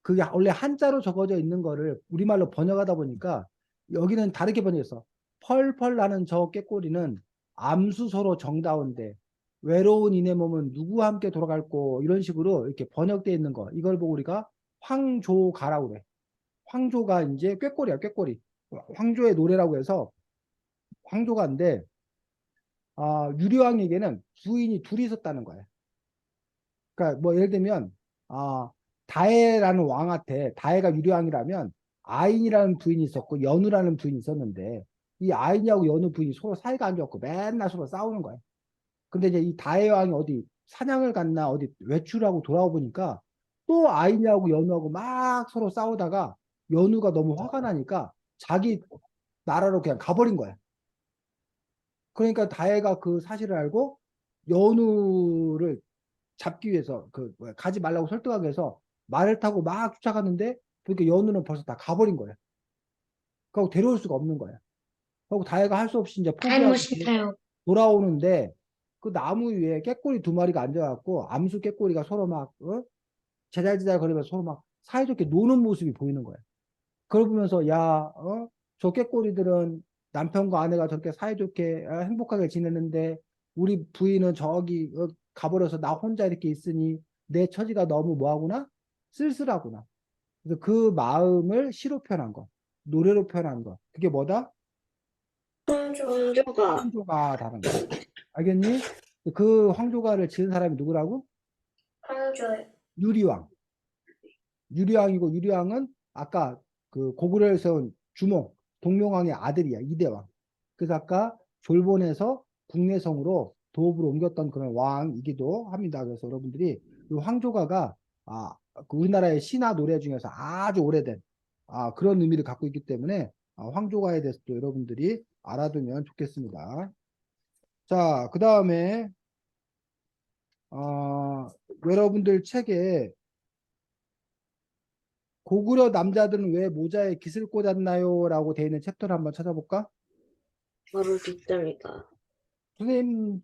그게 원래 한자로 적어져 있는 거를 우리말로 번역하다 보니까, 여기는 다르게 번역했어. 펄펄 나는 저 꾀꼬리는 암수 서로 정다운데, 외로운 이내 몸은 누구와 함께 돌아갈꼬. 이런 식으로 이렇게 번역되어 있는 거. 이걸 보고 우리가 황조가라고 그래. 황조가 이제 꾀꼬리야, 꾀꼬리. 황조의 노래라고 해서 황조가인데, 유리왕에게는 부인이 둘이 있었다는 거야. 그러니까 뭐 예를 들면 다해라는 왕한테 다해가 유리왕이라면 아인이라는 부인이 있었고 연우라는 부인이 있었는데 이 아인하고 연우 부인이 서로 사이가 안 좋았고 맨날 서로 싸우는 거야. 근데 이제 이 다해 왕이 어디 사냥을 갔나 어디 외출하고 돌아와 보니까 또 아인하고 연우하고 막 서로 싸우다가 연우가 너무 화가 나니까 자기 나라로 그냥 가버린 거야. 그러니까 다혜가 그 사실을 알고 연우를 잡기 위해서 가지 말라고 설득하기 위해서 말을 타고 막 쫓아갔는데 그러니까 연우는 벌써 다 가버린 거야. 그리고 데려올 수가 없는 거야. 그리고 다혜가 할 수 없이 이제 포기하고 타임머신타요. 돌아오는데 그 나무 위에 깨꼬리 두 마리가 앉아갖고 암수 깨꼬리가 서로 막 제잘제잘 거리면서 서로 막 사이좋게 노는 모습이 보이는 거야. 그걸 보면서 저 깨꼬리들은 남편과 아내가 저렇게 사이좋게 행복하게 지내는데 우리 부인은 저기 가버려서 나 혼자 이렇게 있으니 내 처지가 너무 뭐하구나? 쓸쓸하구나. 그래서 그 마음을 시로 표현한 거, 노래로 표현한 거. 그게 뭐다? 황조가 황조가다는 거. 알겠니? 그 황조가를 지은 사람이 누구라고? 황조요. 유리왕. 유리왕이고 유리왕은 아까 그 고구려를 세운 주몽, 동명왕의 아들이야. 이대왕. 그래서 아까 졸본에서 국내성으로 도읍으로 옮겼던 그런 왕이기도 합니다. 그래서 여러분들이 이 황조가가 그 우리나라의 시나 노래 중에서 아주 오래된 그런 의미를 갖고 있기 때문에 황조가에 대해서도 여러분들이 알아두면 좋겠습니다. 자, 그 다음에 여러분들 책에 고구려 남자들은 왜 모자에 깃을 꽂았나요? 라고 되어 있는 챕터를 한번 찾아볼까? 바로 뒷점이다. 선생님,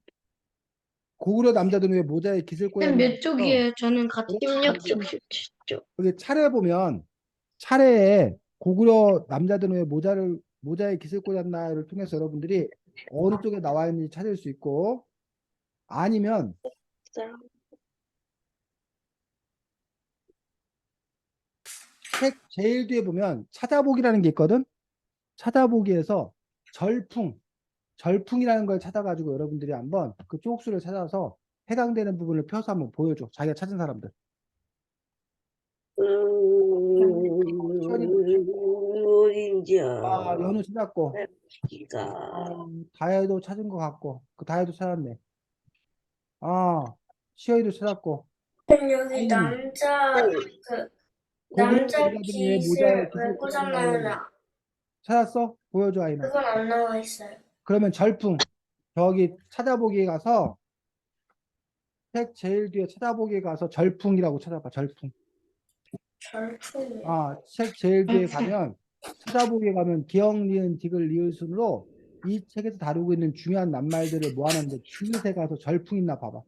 고구려 남자들은 왜 모자에 깃을 몇 꽂았나요? 쪽이에요? 저는 같이 16쪽, 17쪽. 여기 차례 보면 차례에 고구려 남자들은 왜 모자에 깃을 꽂았나를 통해서 여러분들이 어느 쪽에 나와 있는지 찾을 수 있고 아니면 책 제일 뒤에 보면 찾아보기라는 게 있거든. 찾아보기에서 절풍이라는 걸 찾아가지고 여러분들이 한번 그 쪽수를 찾아서 해당되는 부분을 펴서 한번 보여줘. 자기가 찾은 사람들. 어딘지 연우 찾았고, 기가 다혜도 찾은 것 같고, 그 다혜도 찾았네. 시어이도 찾았고, 그럼 여기 아니, 남자 고구려 남자 남자들은 왜 모자에 깃을 왜 깃을 꽂았나요? 꽂았나요? 찾았어? 보여줘, 아이나. 그건 안 나와 있어요. 그러면 절풍. 저기 찾아보기에 가서 책 제일 뒤에 찾아보기에 가서 절풍이라고 찾아봐. 절풍. 절풍이요. 책 제일 뒤에 가면 찾아보기에 가면 기억, 니은, 디귿, 리을순으로 이 책에서 다루고 있는 중요한 낱말들을 모아놨는데 디귿에 가서 절풍 있나 봐봐.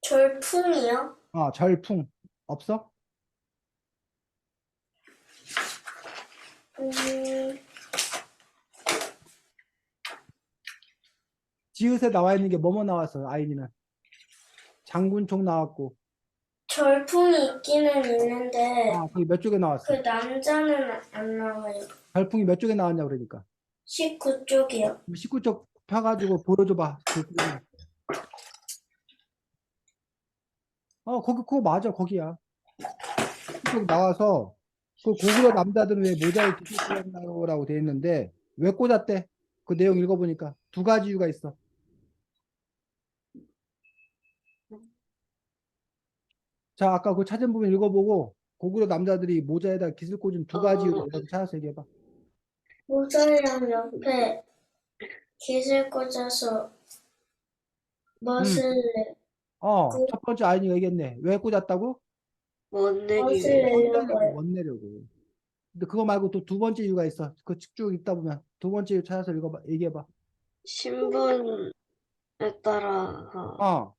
절풍이요? 절풍 없어? 지읒에 나와 있는 게 뭐뭐 나왔어? 아이니는 장군총 나왔고. 절풍이 있기는 있는데 거기 몇 쪽에 나왔어? 그 남자는 안 나와요. 절풍이 몇 쪽에 나왔냐 그러니까. 19쪽이요. 19쪽 펴가지고 보여줘봐. 거기 그거 맞아. 거기야. 19쪽 나와서 그 고구려 남자들은 왜 모자에 깃을 꽂았나요? 라고 돼 있는데 왜 꽂았대? 그 내용 읽어보니까 두 가지 이유가 있어. 자, 아까 그 찾은 부분 읽어보고 고구려 남자들이 모자에다 깃을 꽂은 두 가지 이유 뭐라도 찾아서 얘기해봐. 모자랑 옆에 깃을 꽂아서 멋을 그- 첫 번째 아이니가 얘기했네. 왜 꽂았다고? 멋내기 멋을 위해. 내려고요. 원내려고. 근데 그거 말고 또 두 번째 이유가 있어. 그 쭉 읽다 보면 두 번째 이유 찾아서 읽어봐. 얘기해봐. 신분에 따라서 어,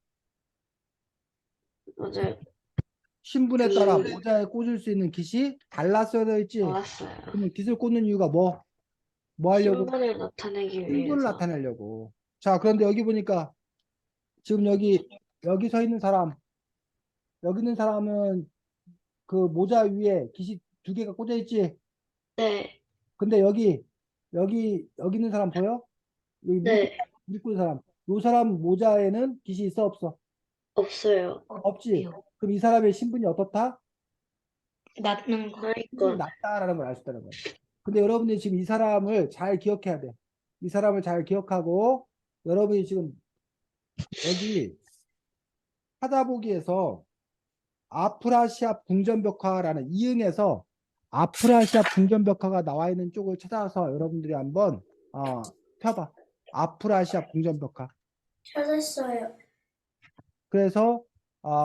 어제 신분에 따라 그- 모자에 꽂을 수 있는 깃이 달랐어야 되어 있지. 알았어요. 그러면 깃을 꽂는 이유가 뭐? 뭐 하려고? 신분을 나타내기 신분을 위해서. 나타내려고. 자, 그런데 여기 보니까 지금 여기 서 있는 사람, 여기 있는 사람은 그 모자 위에 깃이 두 개가 꽂아 있지. 네, 근데 여기 있는 사람 보여? 여기 네, 물 입고 있는 사람. 요 사람 모자에는 깃이 있어 없어? 없어요. 없지. 그럼 이 사람의 신분이 어떻다? 낫는 거. 신분이 하위권. 낮다라는 걸 알 수 있다는 거야. 근데 여러분들이 지금 이 사람을 잘 기억해야 돼. 이 사람을 잘 기억하고 여러분이 지금 여기 찾아보기에서 아프라시아 궁전벽화라는 이응에서 아프라시아 궁전벽화가 나와 있는 쪽을 찾아서 여러분들이 한번 펴봐. 아프라시아 궁전벽화. 찾았어요. 그래서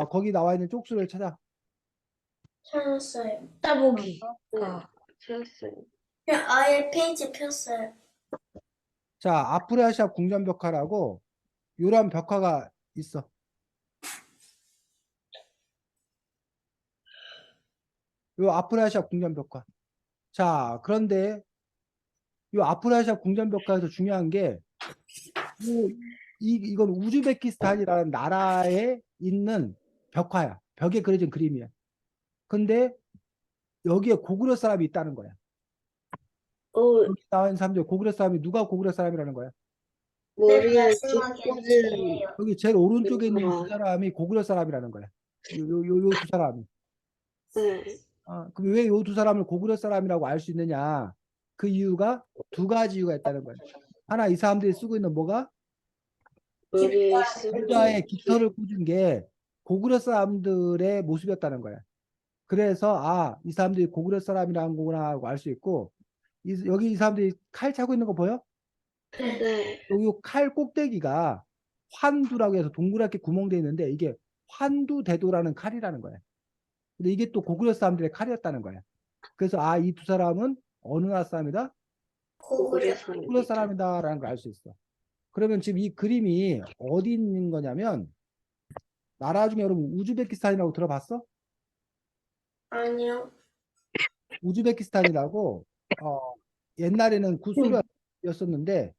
거기 나와 있는 쪽수를 찾아. 찾았어요. 따보기. 네, 어. 찾았어요. 그냥 아예 페이지 폈어요. 자, 아프라시아 궁전벽화라고 이런 벽화가 있어. 요 아프라시아 궁전벽화. 자, 그런데 요 아프라시아 궁전벽화에서 중요한 게 이건 우즈베키스탄이라는 나라에 있는 벽화야. 벽에 그려진 그림이야. 근데 여기에 고구려 사람이 있다는 거야. 어, 여기 나와 있는 사람들 고구려 사람이 누가 고구려 사람이라는 거야? 맨 머리에 마지막에 깃 제예요. 여기 제일 오른쪽에 있는 이 두 사람. 사람이 고구려 사람이라는 거야. 요 두 사람이. 네, 그럼 왜 요 두 사람을 고구려 사람이라고 알 수 있느냐? 그 이유가 두 가지 이유가 있다는 거야. 하나, 이 사람들이 쓰고 있는 뭐가? 머리에 쓰고 모자에 깃. 깃털을 꽂은 게 고구려 사람들의 모습이었다는 거야. 그래서 이 사람들이 고구려 사람이라는 거구나 하고 알 수 있고 여기 이 사람들이 칼 차고 있는 거 보여? 네, 여기 칼 꼭대기가 환두라고 해서 동그랗게 구멍돼 있는데 이게 환두대도라는 칼이라는 거야. 근데 이게 또 고구려 사람들의 칼이었다는 거야. 그래서 이 두 사람은 어느 나라 사람이다? 고구려. 고구려 사람입니다. 사람이다라는 걸 알 수 있어. 그러면 지금 이 그림이 어디 있는 거냐면 나라 중에 여러분 우즈베키스탄이라고 들어봤어? 아니요. 우즈베키스탄이라고 옛날에는 구소련이었었는데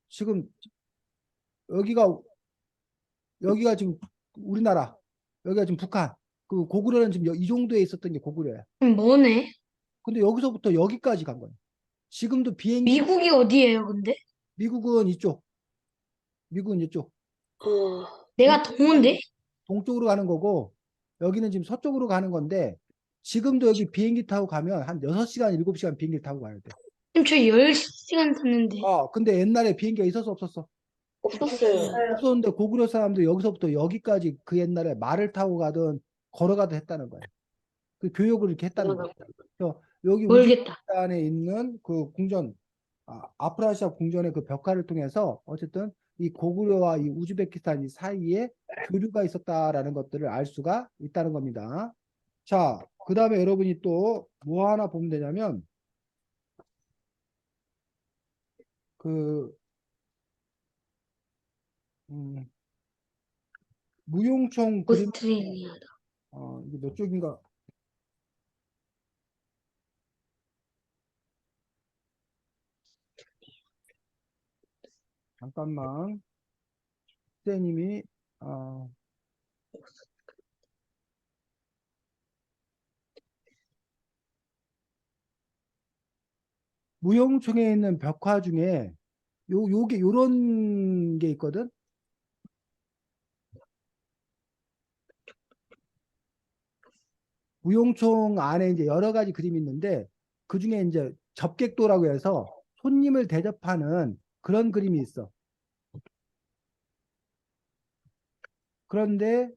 지금 여기가 지금 우리나라, 여기가 지금 북한. 그 고구려는 지금 이 정도에 있었던 게 고구려야. 뭐네? 근데 여기서부터 여기까지 간 거야. 지금도 비행기 미국이 어디예요, 근데? 미국은 이쪽, 미국은 이쪽 어, 내가 동호인데? 동쪽으로 가는 거고 여기는 지금 서쪽으로 가는 건데 지금도 여기 비행기 타고 가면 한 6시간, 7시간 비행기 타고 가야 돼. 지금 저 10시간 탔는데. 근데 옛날에 비행기가 있었어 없었어? 없었어요. 없었는데 고구려 사람들 여기서부터 여기까지 그 옛날에 말을 타고 가든 걸어가든 했다는 거야. 그 교육을 이렇게 했다는 거야. 그래서 여기 모르겠다. 우즈베키스탄에 있는 그 궁전, 아프라시아 궁전의 그 벽화를 통해서 어쨌든 이 고구려와 이 우즈베키스탄 이 사이에 교류가 있었다라는 것들을 알 수가 있다는 겁니다. 자, 그 다음에 여러분이 또 뭐 하나 보면 되냐면 그 무용총 그림 오스트레일리아다. 이게 몇 쪽인가? 잠깐만. 선생님이 무용총에 있는 벽화 중에 요게 요런 게 있거든. 무용총 안에 이제 여러 가지 그림이 있는데 그 중에 이제 접객도라고 해서 손님을 대접하는 그런 그림이 있어. 그런데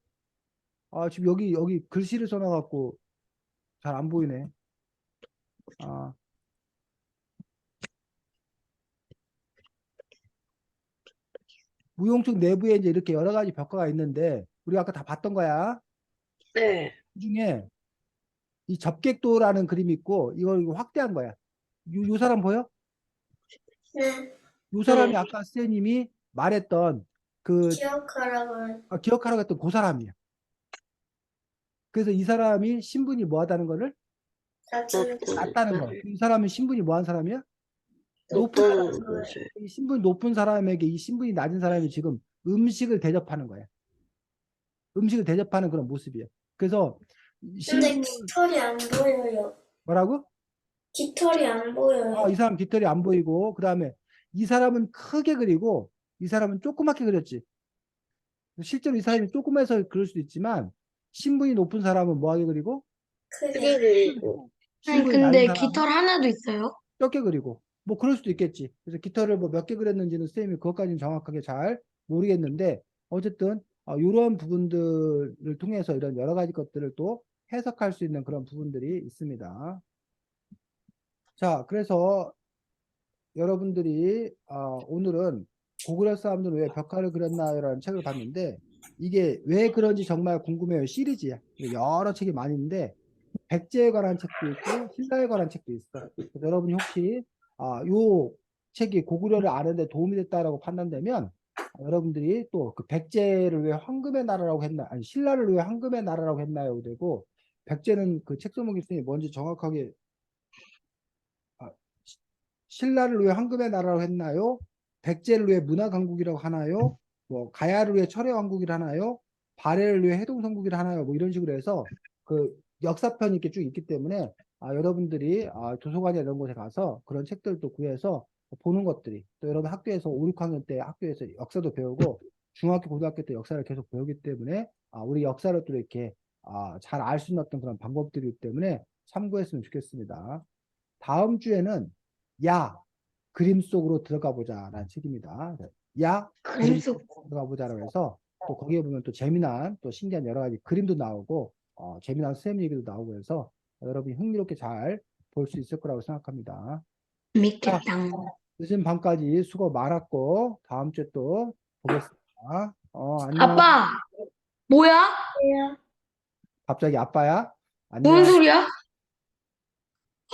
지금 여기 글씨를 써놔갖고 잘 안 보이네. 아, 무용축 내부에 이제 이렇게 여러 가지 벽화가 있는데 우리가 아까 다 봤던 거야. 네. 그 중에 이 접객도라는 그림이 있고 이거 확대한 거야. 요 사람 보여? 네, 요 사람이 네. 아까 선생님이 말했던 그 기억하라고. 기억하라고 했던 그 사람이야. 그래서 이 사람이 신분이 뭐하다는 거를 낮다는 거. 이 사람은 신분이 뭐한 사람이야? 높은 높은 사람. 곳을. 이 신분이 높은 사람에게 이 신분이 낮은 사람이 지금 음식을 대접하는 거야. 음식을 대접하는 그런 모습이야. 그래서 근데 신분 깃털이 안 보여요. 뭐라고? 깃털이 안 보여요. 이 사람 깃털이 안 보이고 그다음에 이 사람은 크게 그리고 이 사람은 조그맣게 그렸지. 실제로 이 사람이 조그매서 그릴 수도 있지만 신분이 높은 사람은 뭐하게 그리고 크게 크게. 그리고. 아니, 신분이 낮은 근데 사람은 깃털 하나도 있어요? 적게 그리고 뭐 그럴 수도 있겠지. 그래서 깃털을 뭐 몇 개 그렸는지는 선생님이 그것까지는 정확하게 잘 모르겠는데 어쨌든 이런 부분들을 통해서 이런 여러 가지 것들을 또 해석할 수 있는 그런 부분들이 있습니다. 자, 그래서 여러분들이 오늘은 고구려 사람들은 왜 벽화를 그렸나요라는 책을 봤는데 이게 왜 그런지 정말 궁금해요. 시리즈야. 여러 책이 많이 있는데 백제에 관한 책도 있고 신라에 관한 책도 있어. 그래서 여러분이 혹시 요 책이 고구려를 아는데 도움이 됐다라고 판단되면 여러분들이 또 그 백제를 왜 황금의 나라라고 했나, 아니 신라를 왜 황금의 나라라고 했나요? 되고 백제는 그 책 제목이 있으니 뭔지 정확하게 신라를 왜 황금의 나라라고 했나요? 백제를 왜 문화강국이라고 하나요? 뭐 가야를 왜 철의 왕국이라 하나요? 발해를 왜 해동성국이라 하나요? 뭐 이런 식으로 해서 그 역사편이 이렇게 쭉 있기 때문에 여러분들이 도서관이나 이런 곳에 가서 그런 책들도 구해서 보는 것들이 또 여러분 학교에서 5, 6학년 때 학교에서 역사도 배우고 중학교, 고등학교 때 역사를 계속 배우기 때문에 우리 역사를 또 이렇게 잘 알 수 있는 어떤 그런 방법들이기 때문에 참고했으면 좋겠습니다. 다음 주에는 야 그림 속으로 들어가 보자라는 책입니다. 야 그림 그림 속. 속으로 들어가 보자라고 해서 또 거기에 보면 또 재미난 또 신기한 여러 가지 그림도 나오고 재미난 선생님 얘기도 나오고 해서 여러분이 흥미롭게 잘 볼 수 있을 거라고 생각합니다. 자, 믿겠다. 늦은 밤까지 수고 많았고 다음 주에 또 보겠습니다. 안녕. 아빠, 뭐야? 그래요. 갑자기 아빠야? 뭔 안녕. 소리야?